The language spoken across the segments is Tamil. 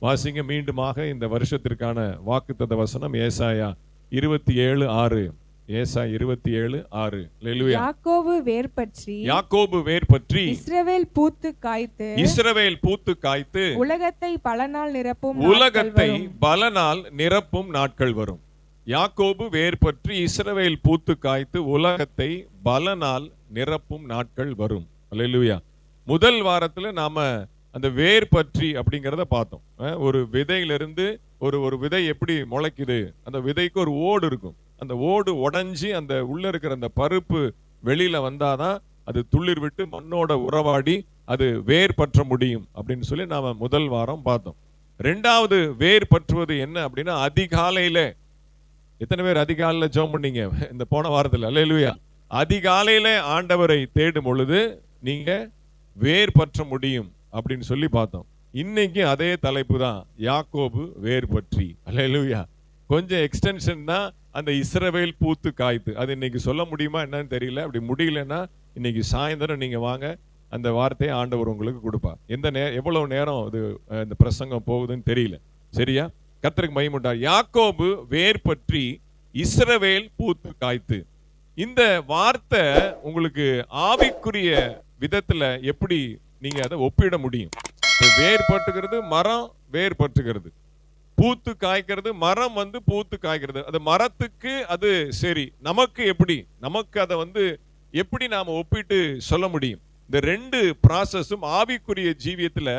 வாசிங்க மீண்டுமாக இந்த வருஷத்திற்கான வாக்குத்தத்த வசனம் ஏசாயா 27:6. ஏசாயா 27:6. அல்லேலூயா. யாக்கோபு வேர் பற்றி இஸ்ரவேல் பூத்து காய்த்து உலகத்தை பலனால் நிரப்பும் நாட்கள் வரும். யாக்கோபு வேர் பற்றி இஸ்ரவேல் பூத்து காய்த்து உலகத்தை பலனால் நிரப்பும் நாட்கள் வரும். அல்லேலூயா. முதல் வாரத்துல நாம அந்த வேர் பற்றி அப்படிங்கிறத பார்த்தோம். ஒரு விதையிலிருந்து ஒரு விதை எப்படி முளைக்குது, அந்த விதைக்கு ஒரு ஓடு இருக்கும். அந்த ஓடு உடைஞ்சி அந்த உள்ள இருக்கிற அந்த பருப்பு வெளியில வந்தாதான் அது துளிர் விட்டு மண்ணோட உறவாடி அது வேர் பற்ற முடியும் அப்படின்னு சொல்லி நாம முதல் வாரம் பார்த்தோம். ரெண்டாவது வேர் பற்றுவது என்ன அப்படின்னா, அதிகாலையில எத்தனை பேர் அதிகாலையில ஜெபம் பண்ணீங்க இந்த போன வாரத்தில்? அல்லேலூயா. அதிகாலையில ஆண்டவரை தேடும் பொழுது நீங்க வேர் பற்ற முடியும் அப்படின்னு சொல்லி பார்த்தோம். இன்னைக்கு அதே தலைப்பு தான், யாக்கோபு வேர் பற்றி. அல்லேலூயா. கொஞ்சம் எக்ஸ்டென்ஷன் தான் அந்த இஸ்ரவேல் பூத்து காய்த்து. அது இன்னைக்கு சொல்ல முடியுமா என்னன்னு தெரியல. அப்படி முடியலன்னா இன்னைக்கு சாயந்தரம் நீங்க வாங்க, அந்த வார்த்தையை ஆண்டவர் உங்களுக்கு கொடுப்பார். எவ்வளவு நேரம் இது இந்த பிரசங்கம் போகுதுன்னு தெரியல. சரியா? கர்த்தருக்கு மகிமை உண்டாகட்டும். யாக்கோபு வேர் பற்றி இஸ்ரவேல் பூத்து காய்த்து. இந்த வார்த்தை உங்களுக்கு ஆவிக்குரிய விதத்துல எப்படி நீங்க அதை ஒப்பிட முடியும்? வேர் பட்டுகிறது, மரம் வேர் பட்டுகிறது, பூத்து காய்க்கிறது, மரம் பூத்து காய்க்கிறது. அது மரத்துக்கு அது சரி, நமக்கு எப்படி, நமக்கு அதை எப்படி நாம ஒப்பிட்டு சொல்ல முடியும்? இந்த ரெண்டு ப்ராசஸும் ஆவிக்குரிய ஜீவியத்துல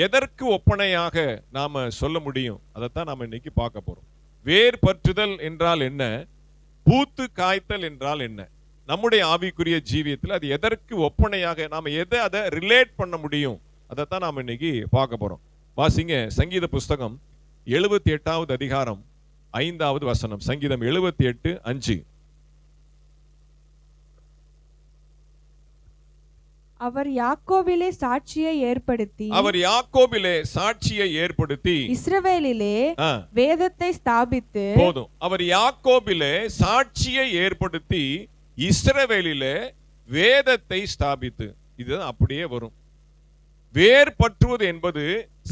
எதற்கு ஒப்பனையாக நாம சொல்ல முடியும்? அதைத்தான் நாம இன்னைக்கு பார்க்க போறோம். வேர் பற்றுதல் என்றால் என்ன, பூத்து காய்த்தல் என்றால் என்ன? நம்முடைய ஆவிக்குரிய ஜீவியத்தில் அது எதற்கு ஒப்பனையாக நாம எதை அதை ரிலேட் பண்ண முடியும்? அதைத்தான் நாம இன்னைக்கு பார்க்க போறோம். வாசிங்க சங்கீத புஸ்தகம் 78வது அதிகாரம் 5வது வசனம். சங்கீதம் 78:5. அவர் யாக்கோபிலே சாட்சியை ஏற்படுத்தி இஸ்ரவேலிலே வேதத்தை ஸ்தாபித்து. போதும். அவர் யாக்கோபிலே சாட்சியை ஏற்படுத்தி இஸ்ரவேலிலே வேதத்தை ஸ்தாபித்து. இதுதான் அப்படியே வரும். வேர் பற்றுவது என்பது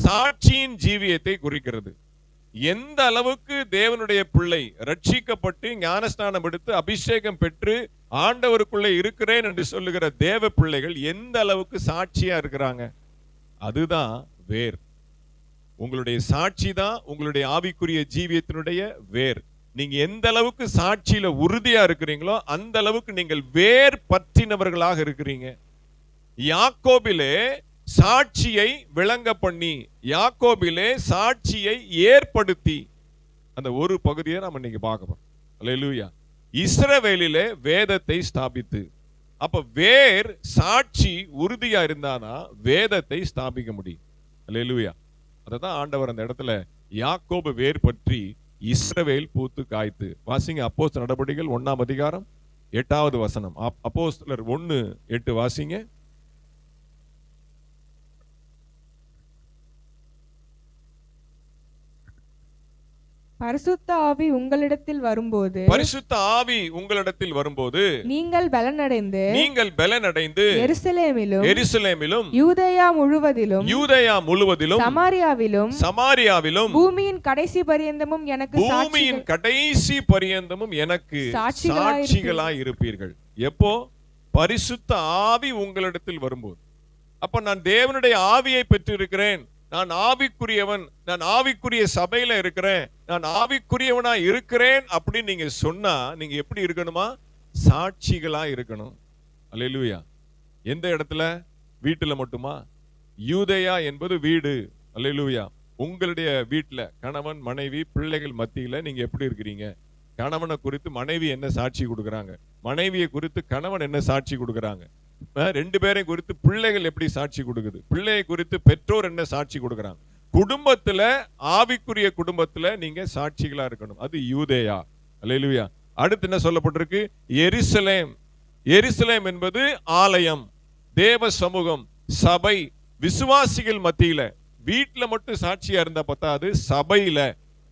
சாட்சியின் ஜீவியத்தை குறிக்கிறது. எந்த அளவுக்கு தேவனுடைய பிள்ளை ரட்சிக்கப்பட்டு ஞானஸ்நானம் எடுத்து அபிஷேகம் பெற்று ஆண்டவருக்குள்ளே இருக்கிறேன் என்று சொல்லுகிற தேவ பிள்ளைகள் எந்த அளவுக்கு சாட்சியா இருக்கிறாங்க, அதுதான் வேர். உங்களுடைய சாட்சி தான் உங்களுடைய ஆவிக்குரிய ஜீவியத்தினுடைய வேர். நீங்க எந்த அளவுக்கு சாட்சியில உறுதியா இருக்கிறீங்களோ அந்த அளவுக்கு நீங்கள் வேர் பற்றினவர்களாக இருக்கிறீங்க. யாக்கோபிலே சாட்சியை விளங்க பண்ணி, யாக்கோபிலே சாட்சியை ஏற்படுத்தி, அந்த ஒரு பகுதியை நாம இன்னைக்கு பார்க்க போறோம். அல்லேலூயா. இஸ்ரவேலிலே வேதத்தை ஸ்தாபித்து. அப்ப வேர் சாட்சி உறுதியா இருந்தானா வேதத்தை ஸ்தாபிக்க முடியும். அல்லேலூயா. அததான் ஆண்டவர் அந்த இடத்துல யாக்கோபு வேர் பற்றி இஸ்ரவேல் பூத்து காய்த்து. வாசிங்க அப்போஸ்தலர் நடபடிகள் 1ஆம் அதிகாரம் 8வது வசனம். அப்போஸ்தலர் 1:8 வாசிங்க. பரிசுத்த ஆவி உங்களிடத்தில் வரும்போது நீங்கள் பலனடைந்து எருசலேமிலும் யூதேயா முழுவதிலும் சமாரியாவிலும் பூமியின் கடைசி பரியந்தமும் எனக்கு சாட்சிகளாய் இருப்பீர்கள். எப்போ? பரிசுத்த ஆவி உங்களிடத்தில் வரும்போது. அப்ப நான் தேவனுடைய ஆவியை பெற்றிருக்கிறேன், நான் ஆவிக்குரியவன், நான் ஆவிக்குரிய சபையில இருக்கிறேன், நான் ஆவிக்குரியவனா இருக்கிறேன் அப்படின்னு நீங்க சொன்னா நீங்க எப்படி இருக்கணுமா? சாட்சிகளா இருக்கணும். அல்லேலூயா. எந்த இடத்துல? வீட்டுல மட்டுமா? யூதேயா என்பது வீடு. அல்லேலூயா. உங்களுடைய வீட்டுல கணவன் மனைவி பிள்ளைகள் மத்தியில நீங்க எப்படி இருக்கிறீங்க? கணவனை குறித்து மனைவி என்ன சாட்சி கொடுக்கறாங்க, மனைவியை குறித்து கணவன் என்ன சாட்சி கொடுக்கறாங்க, ரெண்டு பேரை குறித்து பிள்ளைகள் எப்படி சாட்சி கொடுக்குது, பிள்ளையை குறித்து பெற்றோர் என்ன சாட்சி கொடுக்கறாங்க. குடும்பத்துல, ஆவிக்குரிய குடும்பத்துல நீங்க சாட்சிகளா இருக்கணும். அது யூதேயா. அல்லேலூயா. அடுத்து என்ன சொல்லப்பட்டிருக்கு? எருசலேம். எருசலேம் என்பது ஆலயம், தேவ சமூகம், சபை, விசுவாசிகள் மத்தியில. வீட்டுல மட்டும் சாட்சியா இருந்தா பத்தாது, சபையில,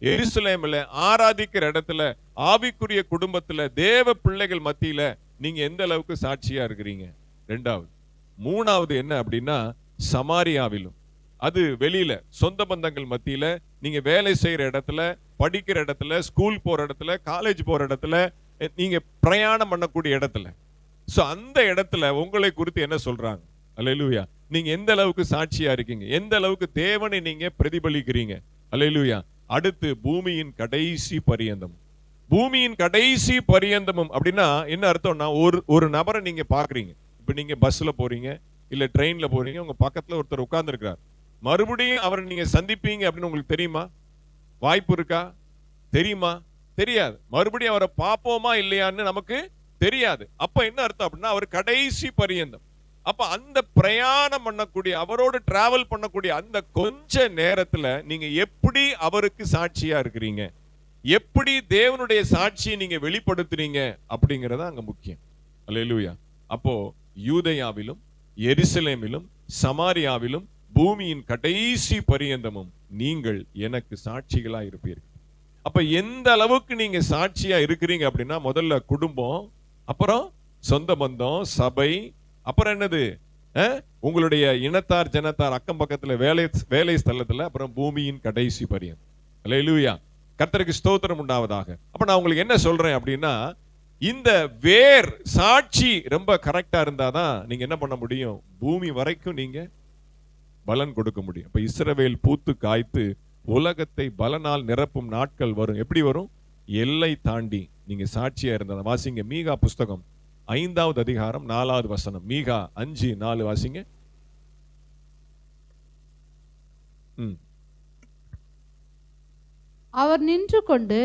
எருசலேம்ல, ஆராதிக்கிற இடத்துல, ஆவிக்குரிய குடும்பத்துல, தேவ பிள்ளைகள் மத்தியில நீங்க எந்த அளவுக்கு சாட்சியா இருக்கிறீங்க? ரெண்டாவது. மூணாவது என்ன அப்படின்னா, சமாரியாவிலும். அது வெளியில சொந்த பந்தங்கள் மத்தியில, நீங்க வேலை செய்யற இடத்துல, படிக்கிற இடத்துல, ஸ்கூல் போற இடத்துல, காலேஜ் போற இடத்துல, நீங்க பிரயாணம் பண்ணக்கூடிய இடத்துல, சோ அந்த இடத்துல உங்களை குறித்து என்ன சொல்றாங்க? அல்லேலூயா. நீங்க எந்த அளவுக்கு சாட்சியா இருக்கீங்க, எந்த அளவுக்கு தேவனை நீங்க பிரதிபலிக்கிறீங்க? அல்லேலூயா. அடுத்து பூமியின் கடைசி பரியந்தம். பூமியின் கடைசி பரியந்தமும் அப்படின்னா என்ன அர்த்தம்னா, ஒரு நபரை நீங்க பாக்குறீங்க. இப்ப நீங்க பஸ்ல போறீங்க, இல்ல ட்ரெயின்ல போறீங்க, உங்க பக்கத்துல ஒருத்தர் உட்கார்ந்து இருக்கிறார். மறுபடியும் அவரை நீங்க சந்திப்பீங்க அப்படின்னு உங்களுக்கு தெரியுமா? வாய்ப்பு இருக்கா? தெரியுமா? தெரியாது. மறுபடியும் அவரை பார்ப்போமா இல்லையான்னு நமக்கு தெரியாது. அப்ப என்ன அர்த்தம் அப்படின்னா, அவர் கடைசி பரியந்தம். அப்ப அந்த பிரயாணம் பண்ணக்கூடிய, அவரோடு டிராவல் பண்ணக்கூடிய அந்த கொஞ்ச நேரத்துல நீங்க எப்படி அவருக்கு சாட்சியா இருக்கிறீங்க, எப்படி தேவனுடைய சாட்சியை நீங்க வெளிப்படுத்துறீங்க அப்படிங்கறத அங்க முக்கியம். அல்லேலூயா. அப்போ யூதேயாவிலும் எருசலேமிலும் சமாரியாவிலும் பூமியின் கடைசி பரியந்தமும் நீங்கள் எனக்கு சாட்சிகளா இருப்பீர்கள். அப்ப எந்த அளவுக்கு நீங்க சாட்சியா இருக்கிறீங்க அப்படின்னா, முதல்ல குடும்பம், அப்புறம் சொந்த பந்தம், சபை, அப்புறம் என்னது, உங்களுடைய இனத்தார் ஜனத்தார் அக்கம் பக்கத்துல, வேலை ஸ்தலத்துல, அப்புறம் பூமியின் கடைசி பரியந்தம். அல்லேலூயா. கர்த்தருக்கு ஸ்தோத்திரம் உண்டாவதாக. அப்ப நான் உங்களுக்கு என்ன சொல்றேன் அப்படின்னா, இந்த வேர் சாட்சி ரொம்ப கரெக்டா இருந்தாதான் நீங்க என்ன பண்ண முடியும், பூமி வரைக்கும் நீங்க பலன் கொடுக்க முடியும். இப்ப இஸ்ரவேல் பூத்து காய்த்து உலகத்தை பலனால் நிரப்பும் நாட்கள் வரும். எப்படி வரும்? எல்லை தாண்டி நீங்க சாட்சியா இருந்தா. வாசிங்க மீகா புஸ்தகம் 5வது அதிகாரம் 4வது வசனம். மீகா 5:4 வாசிங்க. அவர் நின்று கொண்டு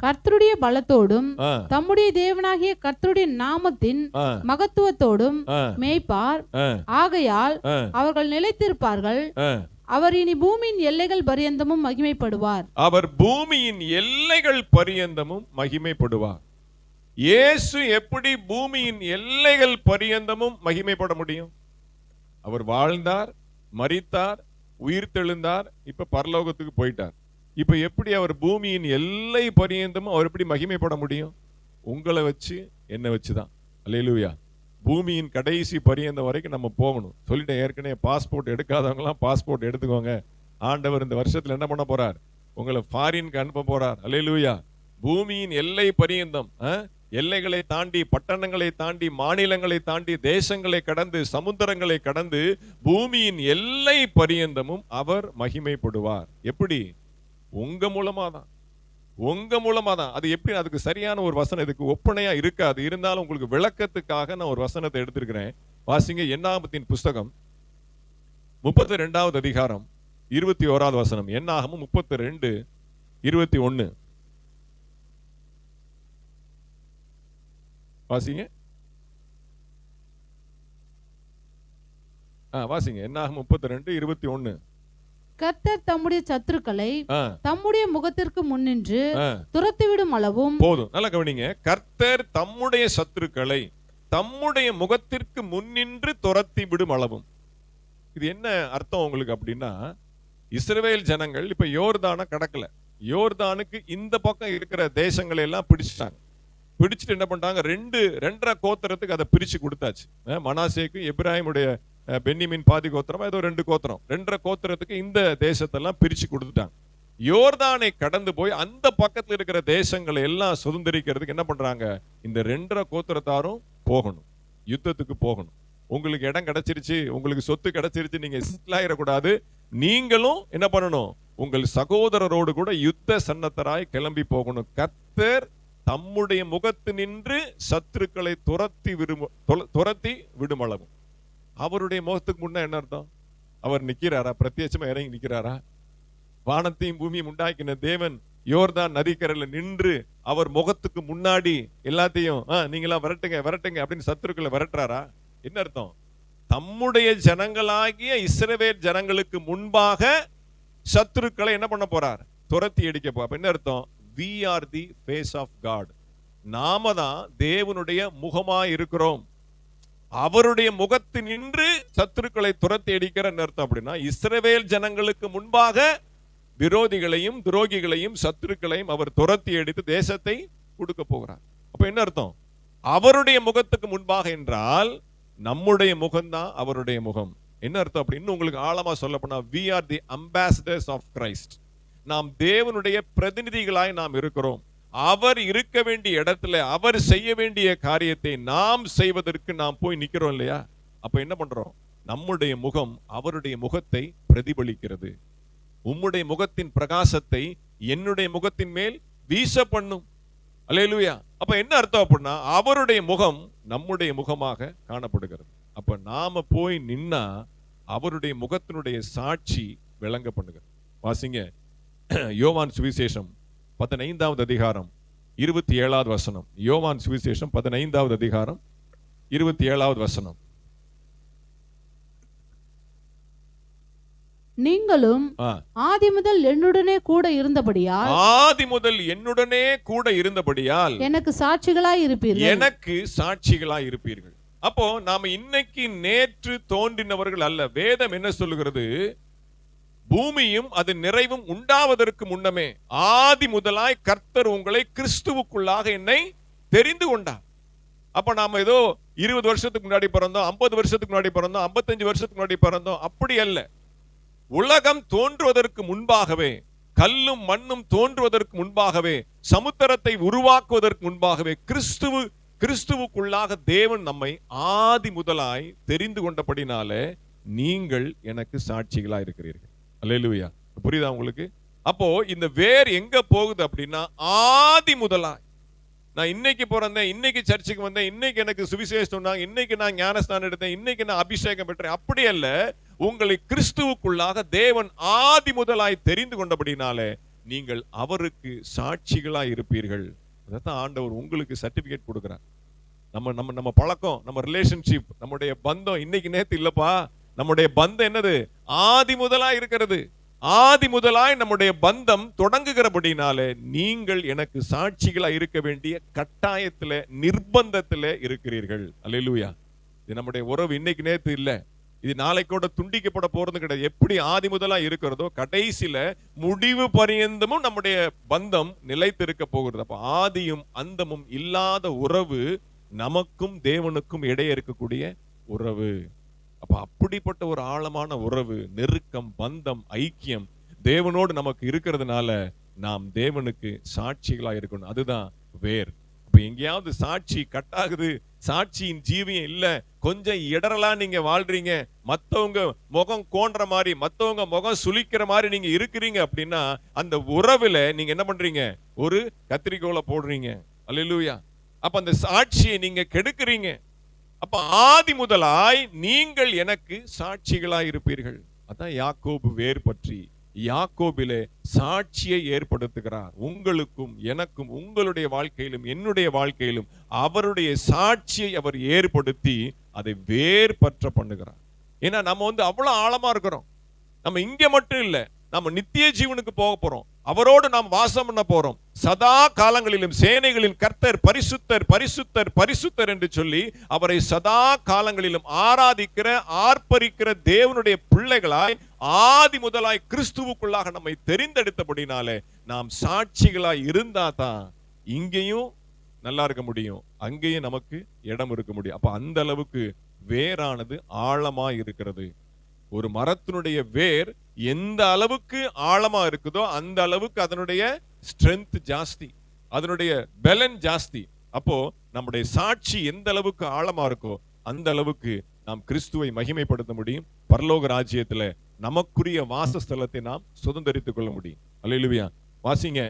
கர்த்தருடைய பலத்தோடும் தம்முடைய தேவனாகிய கர்த்தருடைய நாமத்தின் மகத்துவத்தோடும் மேய்ப்பார். ஆகையால் அவர்கள் நிலைத்திருப்பார்கள். அவர் இனி பூமியின் எல்லைகள் பரியந்தமும் மகிமைப்படுவார். அவர் பூமியின் எல்லைகள் பரியந்தமும் மகிமைப்படுவார். இயேசு எப்படி பூமியின் எல்லைகள் பரியந்தமும் மகிமைப்பட முடியும்? அவர் வாழ்ந்தார், மரித்தார், உயிர்த்தெழுந்தார், இப்ப பரலோகத்துக்கு போயிட்டார். இப்ப எப்படி அவர் பூமியின் எல்லை பரியந்தமும் அவர் எப்படி மகிமைப்பட முடியும்? உங்களை வச்சு, என்ன வச்சுதான். அல்லேலூயா. பூமியின் கடைசி பரியந்தம் வரைக்கும் நம்ம போகணும். சொல்லிட்டேன் ஏற்கனவே, பாஸ்போர்ட் எடுக்காதவங்களாம் பாஸ்போர்ட் எடுத்துக்கோங்க. ஆண்டவர் இந்த வருஷத்துல என்ன பண்ண போறார்? உங்களை ஃபாரினுக்கு அனுப்ப போறார். அல்லேலூயா. பூமியின் எல்லை பரியந்தம், எல்லைகளை தாண்டி, பட்டணங்களை தாண்டி, மாநிலங்களை தாண்டி, தேசங்களை கடந்து, சமுத்திரங்களை கடந்து, பூமியின் எல்லை பரியந்தமும் அவர் மகிமைப்படுவார். எப்படி? உங்க மூலமா தான். உங்க மூலமா தான். அது எப்படி? அதுக்கு சரியான ஒரு வசனம் இதுக்கு ஒப்பனையா இருக்காது. இருந்தாலும் உங்களுக்கு விளக்கத்துக்காக நான் ஒரு வசனத்தை எடுத்திருக்கிறேன். வாசிங்க என்னாகமத்தின் புஸ்தகம் 32வது அதிகாரம் 21வது வசனம். என்னாகமம் 32:21 வாசிங்க. வாசிங்க. என்னாகமம் 32:21. கர்த்தர் தம்முடைய சத்துருக்களை தம்முடைய முகத்திற்கு முன்னின்று துரத்திவிடும் அளவும். போதும், நல்லா கவனிங்க. கர்த்தர் தம்முடைய சத்துருக்களை தம்முடைய முகத்திற்கு முன்னின்று துரத்தி விடும் அளவும். இது என்ன அர்த்தம் உங்களுக்கு அப்படின்னா, இஸ்ரவேல் ஜனங்கள் இப்ப யோர்தானை கடக்கல. யோர்தானுக்கு இந்த பக்கம் இருக்கிற தேசங்களை எல்லாம் பிடிச்சிட்டாங்க. பிடிச்சிட்டு என்ன பண்ணிட்டாங்க, 2.5 கோத்திரத்துக்கு அதை பிரிச்சு கொடுத்தாச்சு. மனாசேக்கு எப்ராஹிமுடைய பென்னிமின் பாதி கோத்திரம், ஏதோ 2 கோத்திரம், 2.5 கோத்திரத்துக்கு இந்த தேசத்தெல்லாம் பிரிச்சு கொடுத்துட்டாங்க. யோர்தானை கடந்து போய் அந்த பக்கத்துல இருக்கிற தேசங்களை எல்லாம் சுதந்திரிக்கிறதுக்கு என்ன பண்றாங்க, இந்த 2.5 கோத்திரத்தாரும் போகணும், யுத்தத்துக்கு போகணும். உங்களுக்கு இடம் கிடைச்சிருச்சு, உங்களுக்கு சொத்து கிடைச்சிருச்சு, நீங்க செட்டில் ஆயிடக்கூடாது. நீங்களும் என்ன பண்ணணும், உங்கள் சகோதரரோடு கூட யுத்த சன்னத்தராய் கிளம்பி போகணும். கர்த்தர் தம்முடைய முகத்து நின்று சத்துருக்களை துரத்தி விடும் அளவும். அவருடைய முகத்துக்கு முன்ன என்ன அர்த்தம்? அவர் நிக்கிறாரா? பிரத்யட்சமா இறங்கி நிக்கிறாரா? வானத்தையும் பூமியும் உண்டாக்கின தேவன் யோர்தான் நதிக்கரையில நின்று அவர் முகத்துக்கு முன்னாடி எல்லாத்தையும் நீங்களாம் விரட்டுங்க விரட்டுங்க அப்படின்னு சத்துருக்களை விரட்டுறாரா? என்ன அர்த்தம்? தம்முடைய ஜனங்களாகிய இஸ்ரவேல் ஜனங்களுக்கு முன்பாக சத்துருக்களை என்ன பண்ண போறார்? துரத்தி அடிக்க போறார். என்ன அர்த்தம்? We are the face of God. நாம தான் தேவனுடைய முகமாய் இருக்கிறோம். அவருடைய முகத்து நின்று சத்துருக்களை துரத்தி அடிக்கிற அர்த்தம். அப்படின்னா இஸ்ரவேல் ஜனங்களுக்கு முன்பாக விரோதிகளையும் துரோகிகளையும் சத்துருக்களையும் அவர் துரத்தி அடித்து தேசத்தை கொடுக்க போகிறார். அப்ப என்ன அர்த்தம்? அவருடைய முகத்துக்கு முன்பாக என்றால் நம்முடைய முகம்தான் அவருடைய முகம். என்ன அர்த்தம் அப்படின்னு உங்களுக்கு ஆழமா சொல்ல போனா, we are the ambassadors of Christ. நாம் தேவனுடைய பிரதிநிதிகளாய் நாம் இருக்கிறோம். அவர் இருக்க வேண்டிய இடத்துல அவர் செய்ய வேண்டிய காரியத்தை நாம் செய்வதற்கு நாம் போய் நிக்கிறோம் இல்லையா? அப்ப என்ன பண்றோம்? நம்முடைய முகம் அவருடைய முகத்தை பிரதிபலிக்கிறது. உம்முடைய முகத்தின் பிரகாசத்தை என்னுடைய முகத்தின் மேல் வீச பண்ணும். அல்லேலூயா. அப்ப என்ன அர்த்தம் அப்படின்னா, அவருடைய முகம் நம்முடைய முகமாக காணப்படுகிறது. அப்ப நாம போய் நின்னா அவருடைய முகத்தினுடைய சாட்சி விளங்க பண்ணுகிறது. வாசிங்க யோவான் சுவிசேஷம் 15வது அதிகாரம் 27வது வசனம். யோவான் சுவிசேஷம் 15வது அதிகாரம் 27வது வசனம். நீங்களும் ஆதி முதல் என்னுடனே கூட இருந்தபடியால் எனக்கு சாட்சிகளாய் இருப்பீர்கள். அப்போ நாம இன்னைக்கு நேற்று தோன்றினவர்கள் அல்ல. வேதம் என்ன சொல்லுகிறது? பூமியும் அது நிறைவும் உண்டாவதற்கு முன்னமே ஆதி முதலாய் கர்த்தர் உங்களை கிறிஸ்துவுக்குள்ளாக என்னை தெரிந்து கொண்டார். அப்ப நாம ஏதோ 20 வருஷத்துக்கு முன்னாடி பிறந்தோம், 50 வருஷத்துக்கு முன்னாடி பிறந்தோம், 55 வருஷத்துக்கு முன்னாடி பிறந்தோம், அப்படி அல்ல. உலகம் தோன்றுவதற்கு முன்பாகவே, கல்லும் மண்ணும் தோன்றுவதற்கு முன்பாகவே, சமுத்திரத்தை உருவாக்குவதற்கு முன்பாகவே கிறிஸ்துவுக்குள்ளாக தேவன் நம்மை ஆதி முதலாய் தெரிந்து கொண்டபடினாலே நீங்கள் எனக்கு சாட்சிகளா இருக்கிறீர்கள். அல்லேலூயா. புரியுதா உங்களுக்கு? அப்போ இந்த வேர் எங்க போகுது அப்படின்னா, ஆதி முதலாய் நான் இன்னைக்கு பிறந்தேன், இன்னைக்கு சர்ச்சுக்கு வந்தேன், இன்னைக்கு எனக்கு சுவிசேஷம் சொன்னாங்க, இன்னைக்கு நான் ஞானஸ்தானம் எடுத்தேன், இன்னைக்கு நான் அபிஷேகம் பெற்றேன், அப்படி அல்ல. உங்களை கிறிஸ்துவுக்குள்ளாக தேவன் ஆதி முதலாய் தெரிந்து கொண்டபடினாலே நீங்கள் அவருக்கு சாட்சிகளாய் இருப்பீர்கள். அதான் ஆண்டவர் உங்களுக்கு சர்டிபிகேட் கொடுக்கிறார். நம்ம பழக்கம், நம்ம ரிலேஷன்ஷிப், நம்முடைய பந்தம் இன்னைக்கு நேத்து இல்லப்பா. நம்முடைய பந்தம் என்னது? ஆதி முதலாய் இருக்கிறது. ஆதி முதலாய் நம்முடைய பந்தம் தொடங்குகிறபடினாலே நீங்கள் எனக்கு சாட்சிகளாய் இருக்க வேண்டிய கட்டாயத்துல, நிர்பந்தத்துல இருக்கிறீர்கள். அல்லேலூயா. இது நம்முடைய உறவு இன்னைக்கு நேத்து இல்ல, இது நாளைக்கோட துண்டிக்கப்பட போறது கிடையாது. எப்படி ஆதி முதலா இருக்கிறதோ கடைசியில முடிவு பரியந்தமும் நம்முடைய பந்தம் நிலைத்திருக்க போகிறது. அப்ப ஆதியும் அந்தமும் இல்லாத உறவு நமக்கும் தேவனுக்கும் இடையே இருக்கக்கூடிய உறவு. அப்ப அப்படிப்பட்ட ஒரு ஆழமான உறவு, நெருக்கம், பந்தம், ஐக்கியம் தேவனோடு நமக்கு இருக்கிறதுனால நாம் தேவனுக்கு சாட்சிகளா இருக்கணும். அதுதான் வேர். அப்ப எங்கேயாவது சாட்சி கட்டாகுது, சாட்சியின் ஜீவியம் இல்ல, கொஞ்சம் இடரலா நீங்க வாழ்றீங்க, மத்தவங்க முகம் கோன்ற மாதிரி, மத்தவங்க முகம் சுளிக்கிற மாதிரி நீங்க இருக்கிறீங்க அப்படின்னா அந்த உறவுல நீங்க என்ன பண்றீங்க? ஒரு கத்திரிக்கோலை போடுறீங்க. அல்லேலூயா. அப்ப அந்த சாட்சியை நீங்க கெடுக்கிறீங்க. அப்ப ஆதி முதலாய் நீங்கள் எனக்கு சாட்சிகளாய் இருப்பீர்கள். அதான் யாக்கோபு வேர் பற்றி யாக்கோபிலே சாட்சியை ஏற்படுத்துகிறார். உங்களுக்கும் எனக்கும், உங்களுடைய வாழ்க்கையிலும் என்னுடைய வாழ்க்கையிலும் அவருடைய சாட்சியை அவர் ஏற்படுத்தி அதை வேர் பற்ற பண்ணுகிறார். ஏன்னா நம்ம அவ்வளவு ஆழமா இருக்கிறோம். நம்ம இங்க மட்டும் இல்ல, நம்ம நித்திய ஜீவனுக்கு போக போறோம். அவரோடு நாம் வாசம் பண்ண போறோம். சதா காலங்களிலும் சேனைகளின் கர்த்தர் பரிசுத்தர் பரிசுத்தர் பரிசுத்தர் என்று சொல்லி அவரை சதா காலங்களிலும் ஆராதிக்கிற, ஆர்ப்பரிக்கிற தேவனுடைய பிள்ளைகளாய் ஆதி முதலாய் கிறிஸ்துவுக்குள்ளாக நம்மை தெரிந்தெடுத்தபடினாலே நாம் சாட்சிகளாய் இருந்தா தான் இங்கேயும் நல்லா இருக்க முடியும், அங்கேயும் நமக்கு இடம் இருக்க முடியும். அப்ப அந்த அளவுக்கு வேரானது ஆழமா இருக்கிறது. ஒரு மரத்தினுடைய வேர் எந்த அளவுக்கு ஆழமா இருக்குதோ அந்த அளவுக்கு அதனுடைய ஸ்ட்ரென்த் ஜாஸ்தி, அதனுடைய பலன் ஜாஸ்தி. அப்போ நம்முடைய சாட்சி எந்த அளவுக்கு ஆழமா இருக்கோ அந்த அளவுக்கு நாம் கிறிஸ்துவை மகிமைப்படுத்த முடியும். பரலோக ராஜ்யத்துல நமக்குரிய வாசஸ்தலத்தை நாம் சுதந்திரித்துக் கொள்ள முடியும். அல்லேலூயா. வாசிங்க,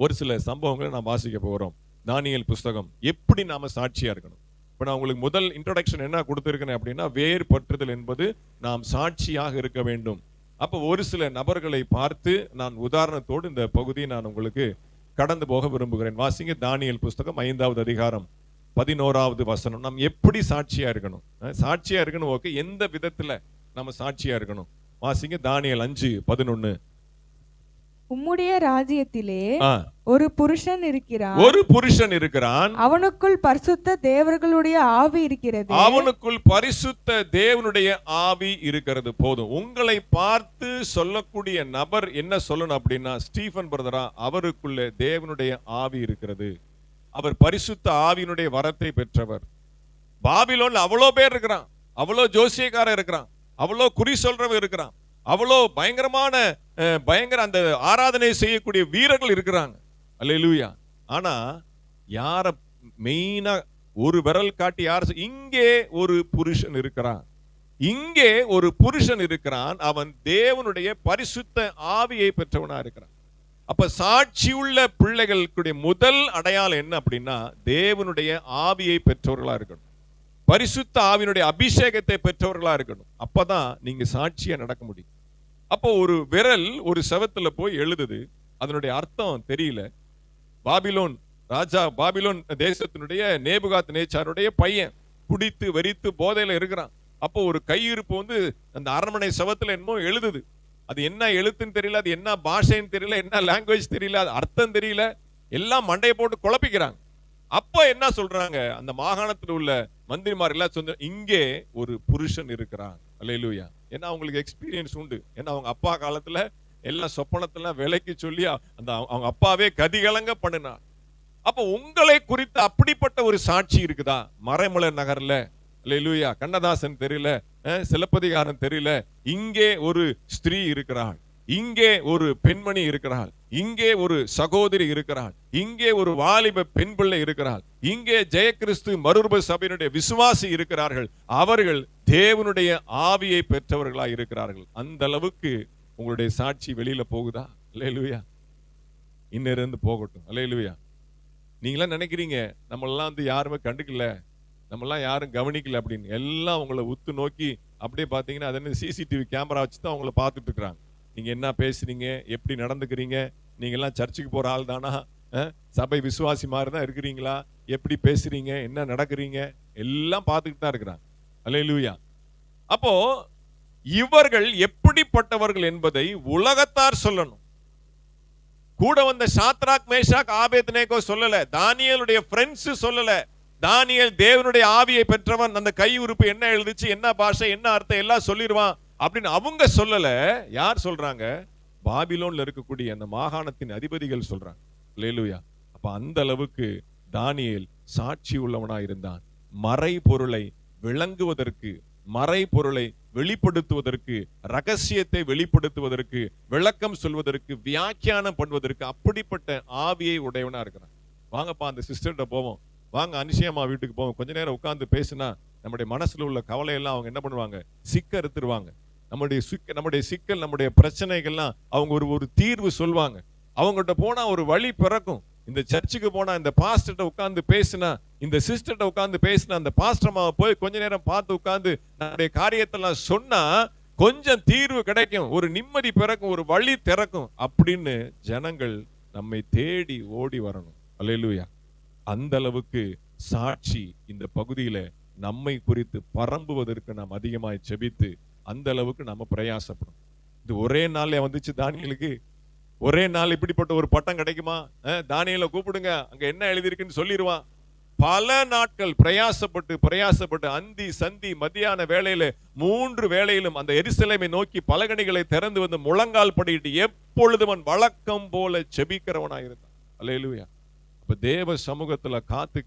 ஒரு சில சம்பவங்களை நாம் வாசிக்க போறோம். தானியேல் புஸ்தகம். எப்படி நாம சாட்சியா இருக்கணும்? இப்ப நான் உங்களுக்கு முதல் இன்ட்ரோடக்ஷன் என்ன கொடுத்திருக்கேன் அப்படின்னா, வேர் பற்றுதல் என்பது நாம் சாட்சியாக இருக்க வேண்டும். அப்ப ஒரு சில நபர்களை பார்த்து நான் உதாரணத்தோடு இந்த பகுதியை நான் உங்களுக்கு கடந்து போக விரும்புகிறேன். வாசிங்க தானியேல் புஸ்தகம் 5வது அதிகாரம் 11வது வசனம். நாம் எப்படி சாட்சியா இருக்கணும்? சாட்சியா இருக்கணும். ஓகே, எந்த விதத்துல நம்ம சாட்சியா இருக்கணும்? வாசிங்க தானியேல் 5:11. உம்முடைய ராஜ்யத்திலே ஒரு புருஷன் இருக்கிறான், அவனுக்குள் பரிசுத்த தேவர்களுடைய ஆவி இருக்கிறது. அவனுக்குள் பரிசுத்த தேவனுடைய ஆவி இருக்கிறது. போதும். உங்களை பார்த்து சொல்லக்கூடிய நபர் என்ன சொல்லணும் அப்படின்னா, ஸ்டீஃபன் பிரதரா, அவருக்குள்ள தேவனுடைய ஆவி இருக்கிறது, அவர் பரிசுத்த ஆவியினுடைய வரத்தை பெற்றவர். பாபிலோன்ல அவ்வளவு பேர் இருக்கிறான், அவ்வளோ ஜோசியக்காரன் இருக்கிறான், அவ்வளோ குறி சொல்றவன் இருக்கிறான், அவ்வளோ பயங்கர அந்த ஆராதனை செய்யக்கூடிய வீரர்கள் இருக்கிறாங்க. அல்லேலூயா. ஆனா யார மெயினா ஒரு விரல் காட்டி யார், இங்கே ஒரு புருஷன் இருக்கிறான், இங்கே ஒரு புருஷன் இருக்கிறான், அவன் தேவனுடைய பரிசுத்த ஆவியை பெற்றவனா இருக்கிறான். அப்ப சாட்சியுள்ள பிள்ளைகளுடைய முதல் அடையாளம் என்ன அப்படின்னா, தேவனுடைய ஆவியை பெற்றவர்களா இருக்கணும், பரிசுத்த ஆவியினுடைய அபிஷேகத்தை பெற்றவர்களா இருக்கணும். அப்பதான் நீங்க சாட்சியா நடக்க முடியும். அப்போ ஒரு விரல் ஒரு செவத்துல போய் எழுதுது, அதனுடைய அர்த்தம் தெரியல. பாபிலோன் ராஜா, பாபிலோன் தேசத்தினுடைய நேபுகாத் நேச்சாருடைய பையன் குடித்து வெறித்து போதையில இருக்கிறான். அப்போ ஒரு கையிருப்பு வந்து அந்த அரண்மனை செவத்துல என்னமோ எழுதுது. அது என்ன எழுத்துன்னு தெரியல, அது என்ன பாஷைன்னு தெரியல, என்ன லாங்குவேஜ் தெரியல, அது அர்த்தம் தெரியல, எல்லாம் மண்டையை போட்டு குழப்பிக்கிறாங்க. அப்ப என்ன சொல்றாங்க, அந்த மாகாணத்தில் உள்ள மந்திரிமார் எல்லாம் சொன்ன, இங்கே ஒரு புருஷன் இருக்கிறான். அல்லேலூயா. ஏன்னா அவங்களுக்கு எக்ஸ்பீரியன்ஸ் உண்டு. ஏன்னா அவங்க அப்பா காலத்துல எல்லாம் சொப்பனத்துல விலைக்கு சொல்லி அந்த அவங்க அப்பாவே கதிகலங்க பண்ணினார். அப்ப உங்களை குறித்து அப்படிப்பட்ட ஒரு சாட்சி இருக்குதா? மறைமலை நகர்ல அல்லேலூயா, கண்ணதாசன் தெரியல, சிலப்பதிகாரம் தெரியல, இங்கே ஒரு ஸ்திரீ இருக்கிறாள், இங்கே ஒரு பெண்மணி இருக்கிறாள், இங்கே ஒரு சகோதரி இருக்கிறாள், இங்கே ஒரு வாலிப பெண் பிள்ளை இருக்கிறாள், இங்கே ஜெயகிறிஸ்து மறுரூப சபையினுடைய விசுவாசி இருக்கிறார்கள், அவர்கள் தேவனுடைய ஆவியை பெற்றவர்களா இருக்கிறார்கள். அந்த அளவுக்கு உங்களுடைய சாட்சி வெளியில போகுதா? அல்லேலூயா. இன்னிருந்து போகட்டும். அல்லேலூயா. நீங்களாம் நினைக்கிறீங்க நம்மளெல்லாம் வந்து யாருமே கண்டுக்கல, நம்மளாம் யாரும் கவனிக்கல அப்படின்னு. எல்லாம் உங்களை உத்து நோக்கி அப்படியே பார்த்தீங்கன்னா, அது என்ன சிசிடிவி கேமரா வச்சு தான் உங்களை பார்த்துட்டு இருக்கிறாங்க. நீங்க என்ன பேசுறீங்க, எப்படி நடந்துக்கிறீங்க, நீங்க எல்லாம் சர்ச்சுக்கு போற ஆள் தானா, சபை விசுவாசி மாதிரி தான் இருக்கிறீங்களா, எப்படி பேசுறீங்க, என்ன நடக்கிறீங்க, எல்லாம் பார்த்துக்கிட்டு தான் இருக்கிறாங்க. அல்லேலூயா. அப்போ இவர்கள் எப்படிப்பட்டவர்கள் என்பதை உலகத்தார் சொல்லணும். கூட வந்த சாத்ராக் மேஷாக் ஆபேத்நேகோ சொல்லல, தானியேலுடைய ஃப்ரெண்ட்ஸ் சொல்லல. தானியேல் தேவனுடைய ஆவியை பெற்றவன், அந்த கை உறுப்பு என்ன எழுதுச்சு, என்ன பாஷை, என்ன அர்த்தம் எல்லாம் சொல்லிடுவான் அப்படின்னு அவங்க சொல்லல. யார் சொல்றாங்க? பாபிலோன்ல இருக்கக்கூடிய அந்த மாகாணத்தின் அதிபதிகள் சொல்றாங்க. அல்லேலூயா. அப்ப அந்த அளவுக்கு தானியேல் சாட்சி உள்ளவனா இருந்தான். மறை பொருளை விளங்குவதற்கு, மறை பொருளை வெளிப்படுத்துவதற்கு, ரகசியத்தை வெளிப்படுத்துவதற்கு, விளக்கம் சொல்வதற்கு, வியாக்கியானம் பண்ணுவதற்கு அப்படிப்பட்ட ஆவியை உடையவனா இருக்கிறான். வாங்கப்பா அந்த சிஸ்டர்கிட்ட போவோம், வாங்க அனிஷியம்மா வீட்டுக்கு போவோம், கொஞ்ச நேரம் உட்கார்ந்து பேசினா நம்முடைய மனசுல உள்ள கவலையெல்லாம் அவங்க என்ன பண்ணுவாங்க, சிக்க அறுத்துருவாங்க. நம்முடைய சிக்கல், நம்முடைய பிரச்சனைகள்லாம் அவங்க ஒரு தீர்வு சொல்வாங்க. அவங்ககிட்ட போனா ஒரு வழி பிறக்கும். இந்த சர்ச்சுக்கு போனா, இந்த பாஸ்டர்ட்ட உட்கார்ந்து பேசினா, இந்த சிஸ்டர்ட்ட உட்கார்ந்து பேசினா, அந்த பாஸ்டர்மாவை போய் கொஞ்ச நேரம் பார்த்து உட்கார்ந்து நம்முடைய காரியத்தெல்லாம் சொன்னா கொஞ்சம் தீர்வு கிடைக்கும், ஒரு நிம்மதி பிறக்கும், ஒரு வழி திறக்கும் அப்படின்னு ஜனங்கள் நம்மை தேடி ஓடி வரணும். அல்லேலூயா. அந்த அளவுக்கு சாட்சி இந்த பகுதியில நம்மை குறித்து பரம்புவதற்கு நாம் அதிகமாய் செபித்து அந்த அளவுக்கு நம்ம பிரயாசப்படும். இது ஒரே நாள்ல வந்துச்சு தானியேலுக்கு? ஒரே நாள் இப்படிப்பட்ட ஒரு பட்டம் கிடைக்குமா? தானியேலை கூப்பிடுங்க, அங்க என்ன எழுதியிருக்குன்னு சொல்லிடுவான். பல நாட்கள் பிரயாசப்பட்டு அந்தி சந்தி மத்தியான வேளையில 3 வேளையிலும் அந்த எருசலேமை நோக்கி பலகணிகளை திறந்து வந்து முழங்கால் படியிட்டு எப்பொழுதும் அவன் வழக்கம் போல செபிக்கிறவனாயிருந்தான். அல்லேலூயா. அப்ப தேவ சமூகத்துல காத்து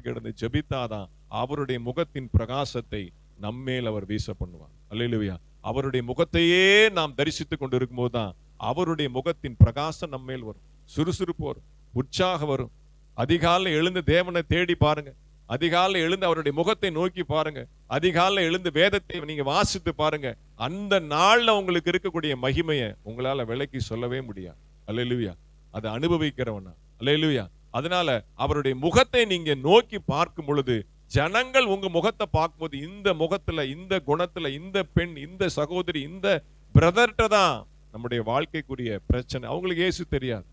கிடந்து ஜெபித்தாதான் அவருடைய முகத்தின் பிரகாசத்தை நம்மேல் அவர் வீச பண்ணுவார். அல்லேலூயா. அவருடைய முகத்தையே நாம் தரிசித்துக் கொண்டு இருக்கும் போதுதான் அவருடைய முகத்தின் பிரகாசம் நம்மேல் வரும், சுறுசுறுப்பு வரும், உற்சாகம் வரும். அதிகாலை எழுந்து தேவனை தேடி பாருங்க, அதிகாலை எழுந்து அவருடைய முகத்தை நோக்கி பாருங்க, அதிகாலை எழுந்து வேதத்தை நீங்க வாசித்து பாருங்க. அந்த நாள்ல உங்களுக்கு இருக்கக்கூடிய மகிமையை உங்களால விலைக்கு சொல்லவே முடியாது. அல்லேலூயா. அதை அனுபவிக்கிறவனா. அல்லேலூயா. அதனால அவருடைய முகத்தை நீங்க நோக்கி பார்க்கும் பொழுது ஜனங்கள் உங்க முகத்தை பார்க்கும்போது, இந்த முகத்துல, இந்த குணத்துல, இந்த பெண், இந்த சகோதரி, இந்த பிரதர்ட்ட தான் நம்முடைய வாழ்க்கைக்குரிய பிரச்சனை. அவங்களுக்கு இயேசு தெரியாது,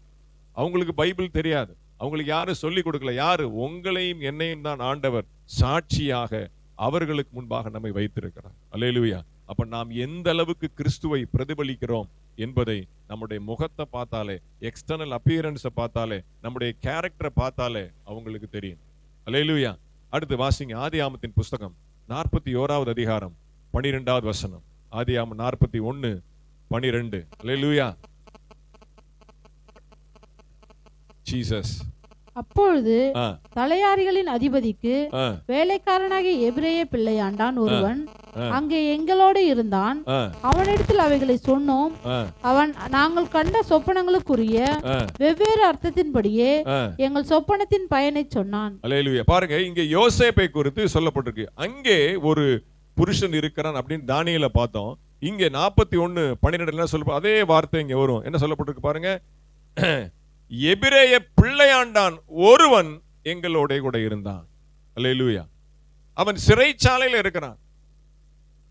அவங்களுக்கு பைபிள் தெரியாது, அவங்களுக்கு யாரும் சொல்லி கொடுக்கல. யாரு? உங்களையும் என்னையும் தான் ஆண்டவர் சாட்சியாக அவர்களுக்கு முன்பாக நம்மை வைத்திருக்கிறார். அல்லேலூயா. அப்ப நாம் எந்த அளவுக்கு கிறிஸ்துவை பிரதிபலிக்கிறோம் என்பதை நம்முடைய முகத்தை பார்த்தாலே, எக்ஸ்டர்னல் அப்பியரன்ஸை பார்த்தாலே, நம்முடைய கேரக்டரை பார்த்தாலே அவங்களுக்கு தெரியும். அல்லேலூயா. அடுத்து வாசிங்க ஆதியாமத்தின் புஸ்தகம் 41வது அதிகாரம் 12வது வசனம். ஆதியாமம் 41:12. அல்லேலூயா. ஜீசஸ். அப்பொழுது தலையாரிகளின் அதிபதிக்கு வேலைக்காரனாகிய எபிரேய பிள்ளையாண்டான் ஒருவன் அங்கே எங்களோடு இருந்தான். அவனிடத்தில் அவைகளை சொன்னோம். அவன் நாங்கள் கண்ட சொப்பனங்களுக்குரிய வெவ்வேறு அர்த்தத்தின்படியே எங்கள் சொப்பனத்தின் பயனை சொன்னான். அல்லேலூயா. பாருங்க, இங்க யோசேப்பை குறித்து சொல்லப்பட்டிருக்கு. அங்கே ஒரு புருஷன் இருக்கிறான் அப்படின்னு தானியேல பார்த்தோம். இங்க 41:12 சொல்ல அதே வார்த்தை இங்க வரும். என்ன சொல்லப்பட்டிருக்கு பாருங்க, எபிரேய பிள்ளையாண்டான் ஒருவன் எங்களோட கூட இருந்தான். அல்லேலூயா. அவன் சிறைச்சாலையில இருக்கிறான்.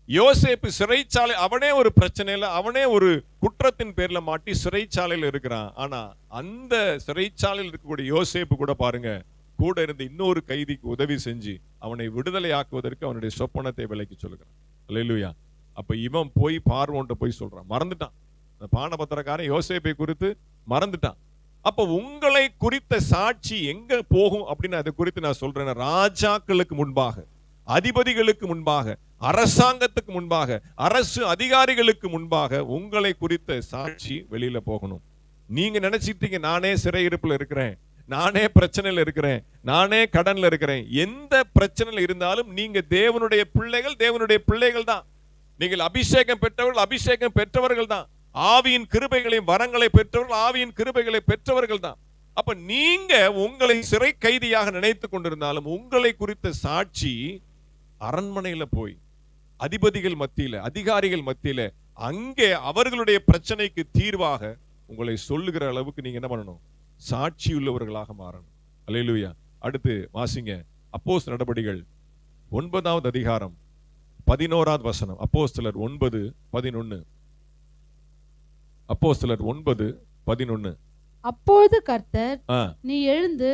யோசேப்பு சிறைச்சாலை, அவனே ஒரு பிரச்சனையில, அவனே ஒரு குற்றத்தின் பேர்ல மாட்டி சிறைச்சாலையில இருக்கிறான். ஆனா அந்த சிறைச்சாலையில் இருக்கக்கூடிய யோசேப்பு கூட பாருங்க, கூட இருந்து இன்னொரு கைதிக்கு உதவி செஞ்சு அவனை விடுதலை ஆக்குவதற்கு அவனுடைய சொப்பனத்தை விலைக்கு சொல்லுகிறான். அல்லேலூயா. அப்ப இவன் போய் பார்வோன்ட்ட போய் சொல்றான். மறந்துட்டான், அந்த பானபத்திரக்காரன் யோசேப்பை குறித்து மறந்துட்டான். அப்ப உங்களை குறித்த சாட்சி எங்க போகும் அப்படின்னு அதை குறித்து நான் சொல்றேன். ராஜாக்களுக்கு முன்பாக, அதிபதிகளுக்கு முன்பாக, அரசாங்கத்துக்கு முன்பாக, அரசு அதிகாரிகளுக்கு முன்பாக உங்களை குறித்த சாட்சி வெளியில போகணும். நீங்க நினைச்சிட்டீங்க நானே சிறையிருப்புல இருக்கிறேன், நானே பிரச்சனையில இருக்கிறேன், நானே கடன்ல இருக்கிறேன். எந்த பிரச்சனையில இருந்தாலும் நீங்க தேவனுடைய பிள்ளைகள், தேவனுடைய பிள்ளைகள் தான். நீங்கள் அபிஷேகம் பெற்றவர்கள், அபிஷேகம் பெற்றவர்கள் தான். ஆவியின் கிருபைகளையும் வரங்களை பெற்றவர்கள், ஆவியின் கிருபைகளை பெற்றவர்கள் தான். அப்ப நீங்க உங்களை சிறை கைதியாக நினைத்துக் கொண்டிருந்தாலும் உங்களை குறித்த சாட்சி அரண்மனையில போய் அதிபதிகள் மத்தியில, அதிகாரிகள் மத்தியில, அங்கே அவர்களுடைய பிரச்சனைக்கு தீர்வாக உங்களை சொல்லுகிற அளவுக்கு நீங்க என்ன பண்ணணும்? சாட்சி உள்ளவர்களாக மாறணும். அல்லேலூயா. அடுத்து வாசிங்க, அப்போஸ்தலர் நடபடிகள் 9வது அதிகாரம் 11வது வசனம். அப்போஸ்தலர் 9:11. அப்போஸ்தலர் 9:11. அப்பொழுது கர்த்தர், நீ எழுந்து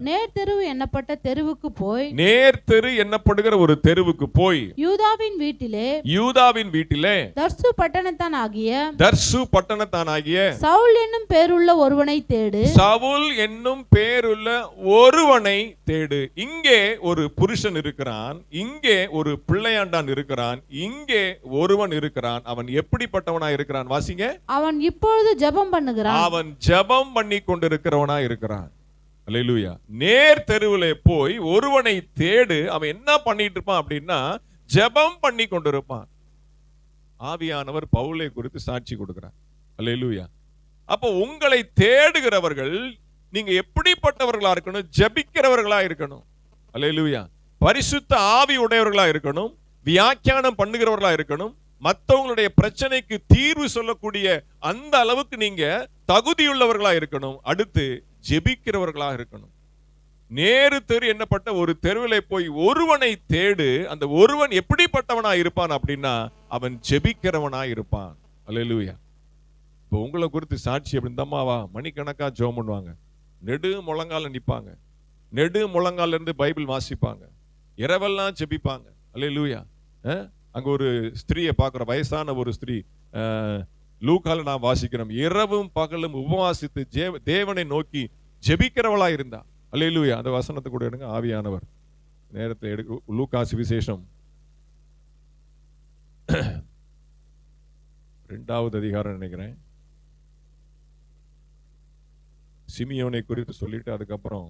நேர்தெருவு எண்ணப்பட்ட தெருவுக்கு போய், நேர்தெரு எண்ணப்படுகிற ஒரு தெருவுக்கு போய், யூதாவின் வீட்டிலே தர்சு பட்டணத்தானாகிய சவுல் என்னும் பேருள்ள ஒருவனை தேடு. சவுல் என்னும் பேருள்ள ஒருவனை தேடு. இங்கே ஒரு புருஷன் இருக்கிறான், இங்கே ஒரு பிள்ளையாண்டான் இருக்கிறான், இங்கே ஒருவன் இருக்கிறான். அவன் எப்படிப்பட்டவனா இருக்கிறான்? வாசிங்க. அவன் இப்பொழுது ஜெபம் பண்ணுகிறான். அவன் ஜெபம் பண்ணி கொண்டிருக்கிறவனா இருக்கிறான். அல்லேலூயா. நேர் தெருவிலே போய் ஒருவனை தேடு. அவன் என்ன பண்ணிட்டு இருப்பான் அப்படின்னா, ஜெபம் பண்ணி கொண்டிருப்பான். ஆவியானவர் பவுலை குறித்து சாட்சி கொடுக்கிறார். அல்லேலூயா. அப்போ உங்களை தேடுகிறவர்கள் நீங்க எப்படிப்பட்டவர்களா இருக்கணும்? ஜெபிக்கிறவர்களா இருக்கணும். அல்லேலூயா. பரிசுத்த ஆவி உடையவர்களா இருக்கணும், வியாக்கியானம் பண்ணுகிறவர்களா இருக்கணும், மற்றவங்களுடைய பிரச்சனைக்கு தீர்வு சொல்லக்கூடிய அந்த அளவுக்கு நீங்க தகுதியுள்ளவர்களா இருக்கணும். அடுத்து ஜெபிக்கிறவர்களா இருக்கணும். நேரு தெரு என்னப்பட்ட ஒரு தெருவிலே போய் ஒருவனை தேடு. அந்த ஒருவன் எப்படிப்பட்டவனா இருப்பான் அப்படின்னா, அவன் ஜெபிக்கிறவனா இருப்பான். அல்லேலூயா. இப்போ உங்களை குறித்து சாட்சி அப்படி இந்தம்மாவா மணிக்கணக்கா ஜெபம் பண்ணுவாங்க, நெடு முழங்கால நிப்பாங்க, நெடு முழங்கால இருந்து பைபிள் வாசிப்பாங்க, இரவெல்லாம் ஜெபிப்பாங்க. அல்லேலூயா. அங்க ஒரு ஸ்திரீயை பார்க்கிறோம், வயசான ஒரு ஸ்திரீ, லூக்கால நான் வாசிக்கிறோம், இரவும் பகலும் உபவாசித்து தேவனை நோக்கி ஜெபிக்கிறவளா இருந்தா. அல்லேலூயா. அந்த வசனத்தை கூட எடுங்க, ஆவியானவர் நேரத்தை எடுக்க. லூக்கா சுவிசேஷம் 2வது அதிகாரம் நினைக்கிறேன். சிமியோனை குறித்து சொல்லிட்டு அதுக்கப்புறம்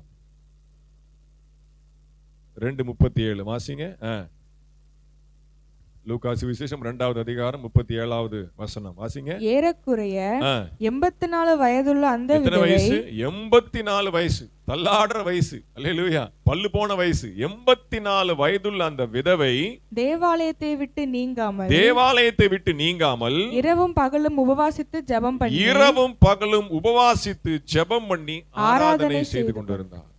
2:37 வாசிங்க. லூக்கா சுவிசேஷம் 2வது அதிகாரம் 37வது வசனம் வாசிங்க. ஏறக்குறைய 84 வயதுள்ள அந்த விதவை, 84 வயசு, தள்ளாடுற வயசு, அல்லேலூயா, பல்லு போன வயசு, 84 வயதுள்ள அந்த விதவை தேவாலயத்தை விட்டு நீங்காமல் இரவும் பகலும் உபவாசித்து ஜெபம் பண்ணி ஆராதனை செய்து கொண்டிருந்தார்.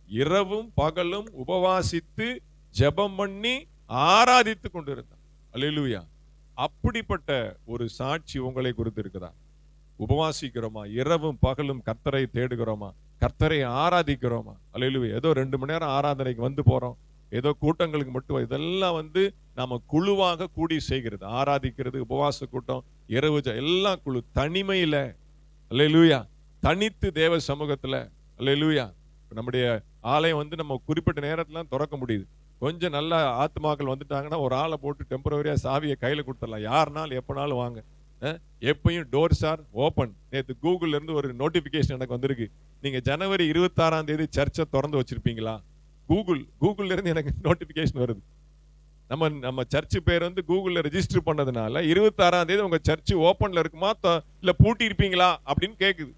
இரவும் பகலும் உபவாசித்து ஜெபம் பண்ணி ஆராதித்து கொண்டிருந்தார். அல்லேலூயா. அப்படிப்பட்ட ஒரு சாட்சி உங்களை குறித்து இருக்குதா? உபவாசிக்கிறோமா? இரவும் பகலும் கர்த்தரை தேடுகிறோமா? கர்த்தரை ஆராதிக்கிறோமா? அல்லேலூயா. ஏதோ 2 மணி நேரம் ஆராதனைக்கு வந்து போறோம், ஏதோ கூட்டங்களுக்கு மட்டும், இதெல்லாம் நாம குழுவாக கூடி செய்கிறது, ஆராதிக்கிறது, உபவாச கூட்டம், இரவு எல்லாம் குழு, தனிமையில. அல்லேலூயா. தனித்து தேவ சமூகத்துல. அல்லேலூயா. நம்முடைய ஆலயம் நம்ம குறிப்பிட்ட நேரத்துல திறக்க முடியுது. கொஞ்சம் நல்ல ஆத்மாக்கள் வந்துட்டாங்கன்னா ஒரு ஆளை போட்டு டெம்பரவரியா சாவியை கையில கொடுத்துடலாம், யாருனாலும் எப்பனாலும் வாங்க. எப்பயும் டோர்ஸ் ஆர் ஓபன். நேற்று கூகுள்ல இருந்து ஒரு நோட்டிபிகேஷன் எனக்கு வந்திருக்கு. நீங்க ஜனவரி 26ஆம் தேதி சர்ச்சை திறந்து வச்சிருப்பீங்களா? கூகுள்ல இருந்து எனக்கு நோட்டிபிகேஷன் வருது. நம்ம சர்ச் பேர் வந்து கூகுள்ல ரெஜிஸ்டர் பண்ணதுனால 26ஆம் தேதி உங்க சர்ச் ஓபன்ல இருக்குமா இல்ல பூட்டி இருப்பீங்களா அப்படின்னு கேக்குது.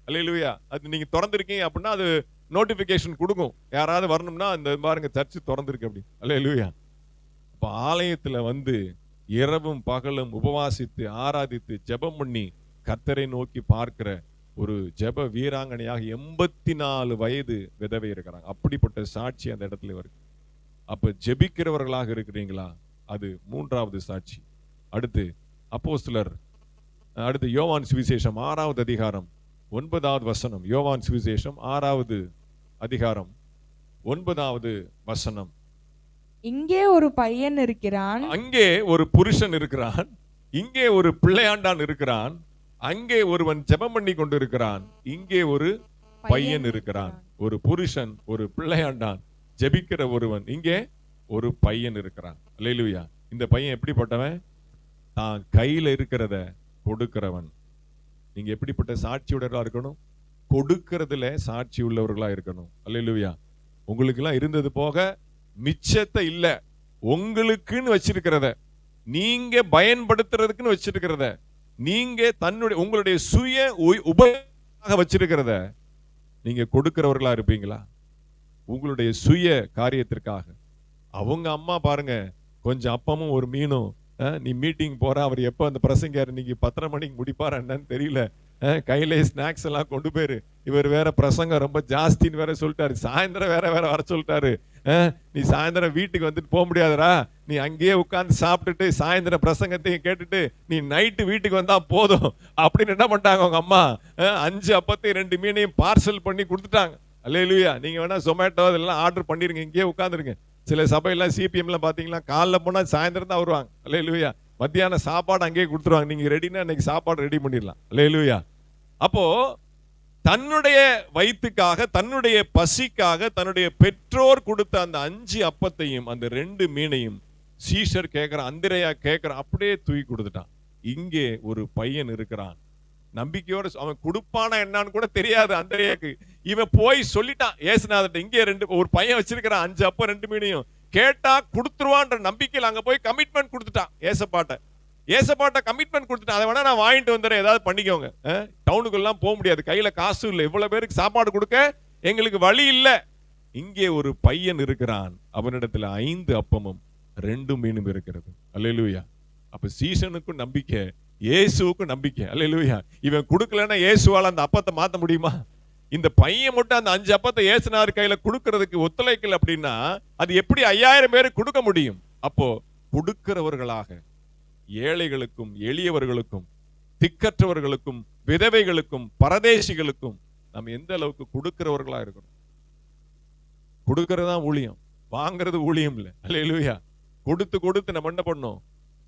அல்லேலூயா. அது நீங்க திறந்திருக்கீங்க அப்படின்னா அது நோட்டிபிகேஷன் கொடுக்கும். யாராவது வரணும்னா அந்த பாருங்க சர்ச் திறந்திருக்கு அப்படி. அல்லேலூயா. அப்ப ஆலயத்துல வந்து இரவும் பகலும் உபவாசித்து ஆராதித்து ஜெபம் பண்ணி கர்த்தரை நோக்கி பார்க்கிற ஒரு ஜெப வீராங்கனையாக 84 வயது விதவை இருக்கிறாங்க. அப்படிப்பட்ட சாட்சி அந்த இடத்துல வருது. அப்ப ஜெபிக்கிறவர்களாக இருக்கிறீங்களா? அது 3வது சாட்சி. அடுத்து அப்போஸ்தலர், அடுத்து யோவான் சுவிசேஷம் 6வது அதிகாரம் 9வது வசனம். யோவான் சுவிசேஷம் 6வது அதிகாரம் 9வது வசனம். இங்கே ஒரு பையன் இருக்கிறான், அங்கே ஒரு புருஷன் இருக்கிறான், இங்கே ஒரு பிள்ளையாண்டான் இருக்கிறான், அங்கே ஒருவன் ஜெபம் பண்ணி கொண்டிருக்கிறான், இங்கே ஒரு பையன் இருக்கிறான். ஒரு புருஷன், ஒரு பிள்ளையாண்டான், ஜெபிக்கிற ஒருவன், இங்கே ஒரு பையன் இருக்கிறான். அல்லேலூயா. இந்த பையன் எப்படிப்பட்டவன்? தான் கையில இருக்கிறத கொடுக்கிறவன். நீங்க எப்படிப்பட்ட சாட்சியுடர்களா இருக்கணும்? கொடுக்கிறதுல சாட்சி உள்ளவர்களா இருக்கணும். அல்லேலூயா. உங்களுக்கு எல்லாம் இருந்தது போக மிச்சத்தை இல்ல, உங்களுக்குன்னு வச்சிருக்கிறத, நீங்க பயன்படுத்துறதுக்குன்னு வச்சிருக்கிறத, நீங்க உங்களுடைய சுய உபயோக வச்சிருக்கிறத நீங்க கொடுக்கிறவர்களா இருப்பீங்களா? உங்களுடைய சுய காரியத்திற்காக. அவங்க அம்மா பாருங்க, கொஞ்சம் அப்பமும் ஒரு மீனும், நீ மீட்டிங் போற, அவர் எப்ப அந்த பிரசங்க இன்னைக்கு 10:30 மணிக்கு முடிப்பார் என்னன்னு தெரியல, கையிலே ஸ்நாக்ஸ் எல்லாம் கொண்டு போயிரு, இவர் வேற பிரசங்கம் ரொம்ப ஜாஸ்தின்னு வேற சொல்லிட்டாரு, சாயந்தரம் வேற வர சொல்லிட்டாரு, நீ சாயந்தரம் வீட்டுக்கு வந்துட்டு போக முடியாதுரா, நீ அங்கேயே உட்கார்ந்து சாப்பிட்டுட்டு சாயந்தரம் பிரசங்கத்தையும் கேட்டுட்டு நீ நைட்டு வீட்டுக்கு வந்தா போதும் அப்படின்னு என்ன பண்ணிட்டாங்க அவங்க அம்மா? 5 அப்பத்தையும் 2 மீனையும் பார்சல் பண்ணி கொடுத்துட்டாங்க. அல்லேலூயா. நீங்க வேணா ஜொமேட்டோ இதெல்லாம் ஆர்டர் பண்ணிருங்க, இங்கேயே உட்காந்துருங்க. சில சபையெல்லாம் சிபிஎம்ல பாத்தீங்களா, காலைல போனா சாயந்தரம் தான் வருவாங்க. அல்லேலூயா. மத்தியான சாப்பாடு அங்கேயே கொடுத்துருவாங்க. நீங்க ரெடினா இன்னைக்கு சாப்பாடு ரெடி பண்ணிடலாம். அல்லேலூயா. அப்போ தன்னுடைய வயிற்றுக்காக, தன்னுடைய பசிக்காக, தன்னுடைய பெற்றோர் கொடுத்த அந்த 5 அப்பத்தையும் அந்த 2 மீனையும் சீஷர் கேட்கிறான், அந்திரையா கேட்கிறான், அப்படியே தூக்கி கொடுத்துட்டான். இங்கே ஒரு பையன் இருக்கிறான், நம்பிக்கையோட. அவன் கொடுப்பானா என்னன்னு கூட தெரியாது அந்திரையாக்கு. இவன் போய் சொல்லிட்டான் ஏசுநாதர்ட்ட, இங்கே ஒரு பையன் வச்சிருக்கிறான் 5 அப்பம் 2 மீனையும், கேட்டா கொடுத்துருவான்ற நம்பிக்கையில் அங்க போய் கமிட்மெண்ட் கொடுத்துட்டான். ஏசப்பாட்ட கமிட்மெண்ட் கொடுத்துட்டான். அதை வேணா நான் வாங்கிட்டு வந்துடுறேன், ஏதாவது பண்ணிக்கோங்க. டவுனுக்குலாம் போக முடியாது, கையில காசு இல்லை, இவ்வளவு பேருக்கு சாப்பாடு கொடுக்க எங்களுக்கு வழி இல்லை. இங்கே ஒரு பையன் இருக்கிறான், அவனிடத்துல 5 அப்பமும் 2 மீனும் இருக்கிறது. அல்லேலூயா. அப்ப சீசனுக்கும் நம்பிக்கை, இயேசுவுக்கும் நம்பிக்கை. அல்லேலூயா. இவன் கொடுக்கலன்னா இயேசுவால அந்த அப்பத்தை மாத்த முடியுமா? இந்த பையன் மட்டும் அந்த 5 அப்பத்தை இயேசுநாதர் கையில கொடுக்கிறதுக்கு ஒத்துழைக்கல அப்படின்னா அது எப்படி 5000 பேருக்கு கொடுக்க முடியும்? அப்போ கொடுக்கிறவர்களாக, ஏழைகளுக்கும் எளியவர்களுக்கும் திக்கற்றவர்களுக்கும் விதவைகளுக்கும் பரதேசிகளுக்கும் நம்ம எந்த அளவுக்கு கொடுக்கிறவர்களா இருக்கணும்? கொடுக்கறதா ஊழியம், வாங்கிறது ஊழியம் இல்லை. அல்லேலூயா. கொடுத்து நம்ம என்ன பண்ணணும்?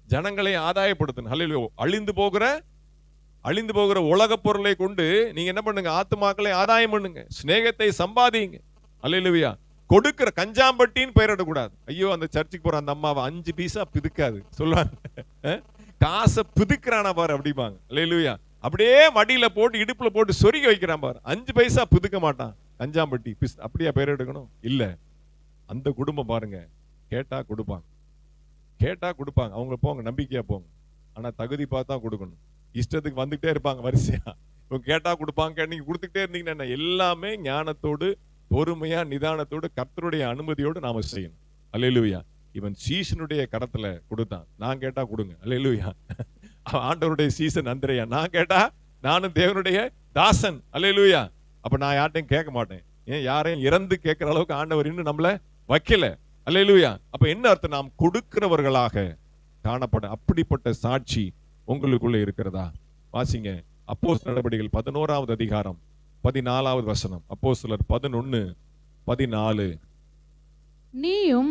ஜனங்களை ஆதாயப்படுத்தணும். அல்லேலூயா. அழிந்து போகிற உலக பொருளை கொண்டு நீங்க என்ன பண்ணுங்க? ஆத்துமாக்களை ஆதாயம் பண்ணுங்க, சிநேகத்தை சம்பாதிங்க. அல்லேலூயா. கொடுக்கிற கஞ்சாம்பட்டின்னு பெயரிடக்கூடாது. ஐயோ, அந்த சர்ச்சுக்கு போற அந்த அம்மாவை 5 பைசா பிதுக்காது சொல்லுவாங்க, காசை பிதுக்கிறானா பாரு அப்படிப்பாங்க. அல்லேலூயா. அப்படியே மடியில போட்டு இடுப்புல போட்டு சொருகி வைக்கிறான் பாரு, 5 பைசா பிதுக்க மாட்டான். கஞ்சாம்பட்டி அப்படியா பெயர் எடுக்கணும்? இல்ல. அந்த குடும்பம் பாருங்க, கேட்டா கொடுப்பாங்க, அவங்க போங்க, நம்பிக்கையா போங்க. ஆனா தகுதி பார்த்தா கொடுக்கணும். இஷ்டத்துக்கு வந்துட்டே இருப்பாங்க வரிசையா, இவங்க கேட்டா கொடுப்பாங்க, நீங்க கொடுத்துட்டே இருந்தீங்கன்னா எல்லாமே ஞானத்தோடு, பொறுமையா, நிதானத்தோடு, கர்த்தருடைய அனுமதியோடு நாம செய்யணும். அல்லேலூயா. இவன் சீசனுடைய கரத்துல கொடுத்தான், நான் கேட்டா கொடுங்க. அல்லேலூயா. ஆண்டவருடைய சீசன் அந்திரையா, நான் கேட்டா நானும் தேவனுடைய தாசன். அல்லேலூயா. அப்ப நான் யார்ட்டையும் கேட்க மாட்டேன். ஏன் யாரையும் இறந்து கேட்கிற அளவுக்கு ஆண்டவர் இன்னும் நம்மள வைக்கல. அல்லேலூயா. அப்ப என்ன அர்த்தம்? நாம் கொடுக்கிறவர்களாக காணப்பட. அப்படிப்பட்ட சாட்சி உங்களுக்குள்ள இருக்கிறதா? வாசிங்க அப்போஸ்தலர் நடபடிகள் 11வது அதிகாரம் 14வது வசனம். அப்போஸ்தலர் 11:14. நீயும்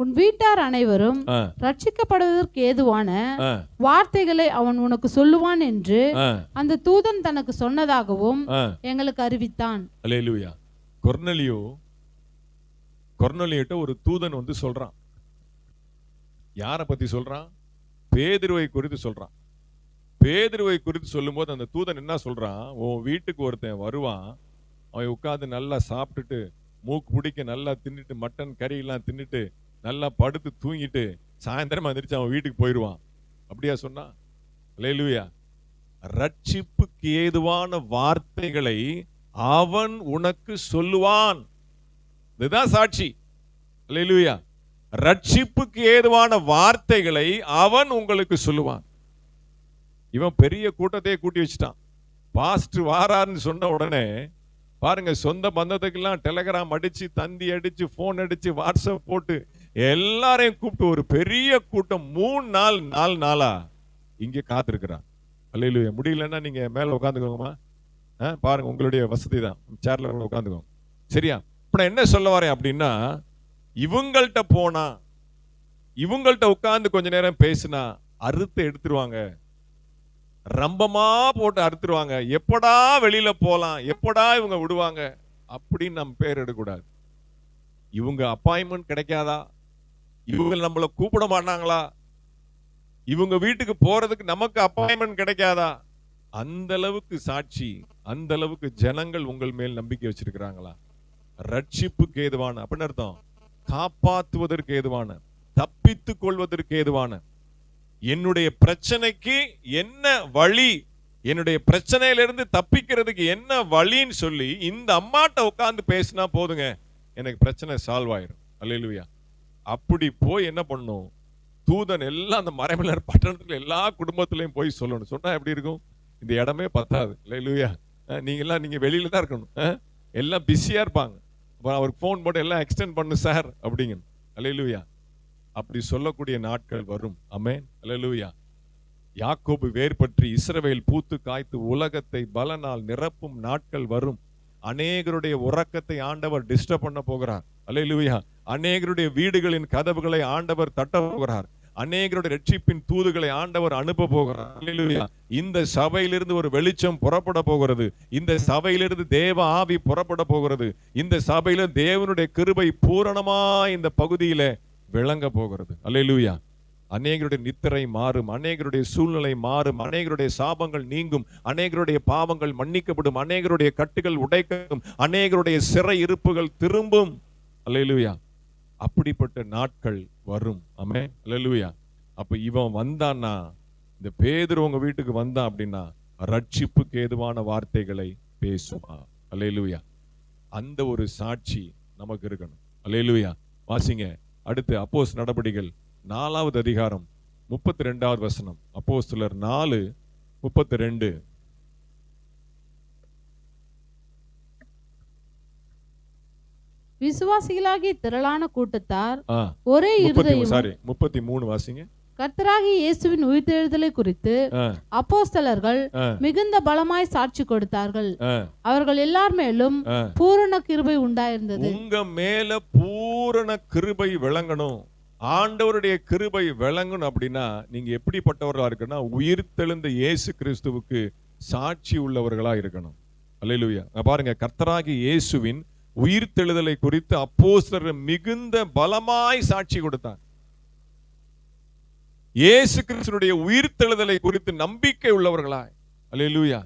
உன் வீட்டார் அனைவரும் ரட்சிக்கப்படுவதற்கு ஏதுவான வார்த்தைகளை அவன் உனக்கு சொல்லுவான் என்று அந்த தூதன் தனக்கு சொன்னதாகவும் எங்களுக்கு அறிவித்தான். அல்லேலூயா. கொர்நேலியுட்ட ஒரு தூதன் வந்து சொல்றான். யாரை பத்தி சொல்றான்? பேதுருவை குறித்து சொல்றான். பேதுருவை குறித்து சொல்லும்போது அந்த தூதன் என்ன சொல்றான், உன் வீட்டுக்கு ஒருத்தன் வருவான், அவன் உட்கார்ந்து நல்லா சாப்பிட்டுட்டு மூக்கு பிடிக்க நல்லா தின்னுட்டு மட்டன் கறி எல்லாம் தின்னுட்டு நல்லா படுத்து தூங்கிட்டு சாயந்தரம் எந்திரிச்சு அவன் வீட்டுக்கு போயிடுவான். அப்படியா சொன்னா? அல்லேலூயா. ரட்சிப்புக்கு ஏதுவான வார்த்தைகளை அவன் உனக்கு சொல்லுவான். இதுதான் சாட்சி. அல்லேலூயா. ரட்சிப்புக்கு ஏதுவான வார்த்தைகளை அவன் உங்களுக்கு சொல்லுவான். இவன் பெரிய கூட்டத்தையே கூட்டி வச்சுட்டான். பாஸ்டர் வாரான்னு சொன்ன உடனே பாருங்க, சொந்த பந்தத்துக்கெல்லாம் டெலிகிராம் அடிச்சு, தந்தி அடிச்சு, போன் அடிச்சு, வாட்ஸ்அப் போட்டு எல்லாரையும் கூப்பிட்டு ஒரு பெரிய கூட்டம் 4 நாளா இங்கே காத்திருக்கிறான். அல்லேலூயா. முடியலன்னா நீங்க மேல உட்காந்துக்கோங்கம்மா. பாருங்க, உங்களுடைய வசதி தான், சேர்ல உட்காந்துக்கோங்க. சரியா? இப்ப நான் என்ன சொல்ல வரேன் அப்படின்னா, இவங்கள்ட்ட போனா, இவங்கள்ட்ட உட்கார்ந்து கொஞ்ச நேரம் பேசினா அறுத்து எடுத்துருவாங்க, ரம்பமா போட்டு அறுத்துருவாங்க. எப்படா வெளியில போலாம், எப்படா இவங்க விடுவாங்க அப்படின்னு நம்ம பேர் எடுக்கக்கூடாது. இவங்க அப்பாயின்மெண்ட் கிடைக்காதா, இவங்க நம்மளை கூப்பிட மாட்டாங்களா, இவங்க வீட்டுக்கு போறதுக்கு நமக்கு அப்பாயின்மெண்ட் கிடைக்காதா, அந்த அளவுக்கு சாட்சி, அந்த அளவுக்கு ஜனங்கள் உங்கள் மேல் நம்பிக்கை வச்சிருக்கிறாங்களா? ரட்சிப்புக்கு ஏதுவான அப்படின்னு அர்த்தம், காப்பாற்றுவதற்கு ஏதுவான, தப்பித்துக் கொள்வதற்கு ஏதுவான, என்னுடைய பிரச்சனைக்கு என்ன வழி, என்னுடைய பிரச்சனையிலிருந்து தப்பிக்கிறதுக்கு என்ன வழின்னு சொல்லி இந்த அம்மாட்ட உட்கார்ந்து பேசினா போதுங்க, எனக்கு பிரச்சனை சால்வ் ஆயிரும். அல்லேலூயா. அப்படி போய் என்ன பண்ணும், தூதன் எல்லாம் அந்த மறைமலர் பட்டணத்துல எல்லா குடும்பத்திலையும் போய் சொல்லணும். சொன்னா எப்படி இருக்கும்? இந்த இடமே பத்தாது. அல்லேலூயா. நீங்க வெளியில தான் இருக்கணும். எல்லாம் பிஸியா இருப்பாங்க. அவருக்கு போன் போட்டு எல்லாம் எக்ஸ்டெண்ட் பண்ணு சார் அப்படிங்க. அல்லேலூயா. அப்படி சொல்லக்கூடிய நாட்கள் வரும். ஆமென். அல்லேலூயா. யாக்கோபு வேர் பற்றி இஸ்ரவேல் பூத்து காய்த்து உலகத்தை பலனால் நிரப்பும் நாட்கள் வரும். அநேகருடைய உறக்கத்தை ஆண்டவர் டிஸ்டர்ப் பண்ண போகிறார். அல்லேலூயா. அநேகருடைய வீடுகளின் கதவுகளை ஆண்டவர் தட்ட போகிறார். அநேகருடைய ரட்சிப்பின் தூதுகளை ஆண்டவர் அனுப்ப போகிறார். அல்லேலூயா. இந்த சபையிலிருந்து ஒரு வெளிச்சம் புறப்பட போகிறது. இந்த சபையிலிருந்து தேவ ஆவி புறப்பட போகிறது. இந்த சபையில தேவனுடைய கிருபை பூரணமா இந்த பகுதியில விளங்க போகிறது. அல்லேலூயா. அநேகருடைய நித்திரை மாறும், அநேகருடைய சூழ்நிலை மாறும், அநேகருடைய சாபங்கள் நீங்கும், அநேகருடைய பாவங்கள் மன்னிக்கப்படும், அநேகருடைய கட்டுகள் உடைக்கும், அநேகருடைய சிறை இருப்புகள் திரும்பும். அல்லேலூயா. அப்படிப்பட்ட நாட்கள் வரும். ஆமென். அல்லேலூயா. அப்ப இவன் வந்தான்னா, இந்த பேதுரு உங்க வீட்டுக்கு வந்தான் அப்படின்னா ரட்சிப்புக்கு ஏதுவான வார்த்தைகளை பேசுவான். அல்லேலூயா. அந்த ஒரு சாட்சி நமக்கு இருக்கணும். அல்லேலூயா. வாசிங்க அடுத்து அப்போஸ்தலர் நடபடிகள் 4வது அதிகாரம் 32வது வசனம். அப்போஸ்தலர் 4:32. விசுவாசிகளாகிய திரளான கூட்டத்தார் ஒரே இருதயம் 33 வாசிங்க. கர்த்தராகிய இயேசுவின் உயிர்த்தெழுதலை குறித்து அப்போஸ்தலர்கள் மிகுந்த பலமாய் சாட்சி கொடுத்தார்கள். அவர்கள் எல்லார் மேலும் பூரண கிருபை உண்டாயிருந்தது. உங்க மேல பூரண கிருபை விளங்கணும், ஆண்டவருடைய கிருபை விளங்கணும் அப்படின்னா நீங்க எப்படிப்பட்டவர்களா இருக்கணும்? உயிர்த்தெழுந்த இயேசு கிறிஸ்துவுக்கு சாட்சி உள்ளவர்களா இருக்கணும். அல்லேலூயா. பாருங்க, கர்த்தராகிய இயேசுவின் உயிர்த்தெழுதலை குறித்து அப்போஸ்தலர்கள் மிகுந்த பலமாய் சாட்சி கொடுத்தார். இயேசு கிறிஸ்துவினுடைய உயிர்த்தெழுதலை குறித்து நம்பிக்கை உள்ளவர்களாய். அல்லேலூயா.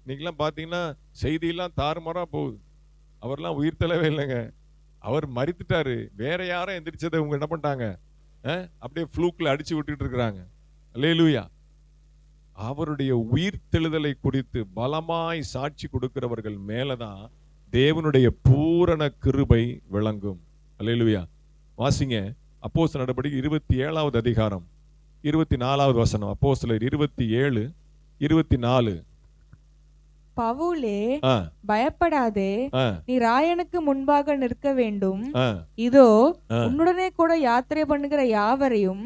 இன்னைக்கெல்லாம் பாத்தீங்கன்னா செய்தியெல்லாம் தாறுமாறா போகுது. அவர்லாம் உயிர்த்தெழவே இல்லைங்க, அவர் மரித்துட்டாரு. வேற யாரும் எந்திரிச்சதை இவங்க என்ன பண்ணிட்டாங்க, அப்படியே ஃப்ளூக்ல அடிச்சு விட்டுட்டு இருக்கிறாங்க. அல்லேலூயா. அவருடைய உயிர்த்தெழுதலை குறித்து பலமாய் சாட்சி கொடுக்கிறவர்கள் மேலதான் தேவனுடைய பூரண கிருபை விளங்கும். அல்லேலூயா. வாசிங்க அப்போஸ்தலர் நடபடிகள் 27வது அதிகாரம் 24வது வசனம். அப்போஸ்தலர் 27:24. பவுலே, பயப்படாதே, நீ ராயனுக்கு முன்பாக நிற்க வேண்டும். இதோ உன்னுடனே கூட யாத்திரை பண்ணுகிற யாவரையும்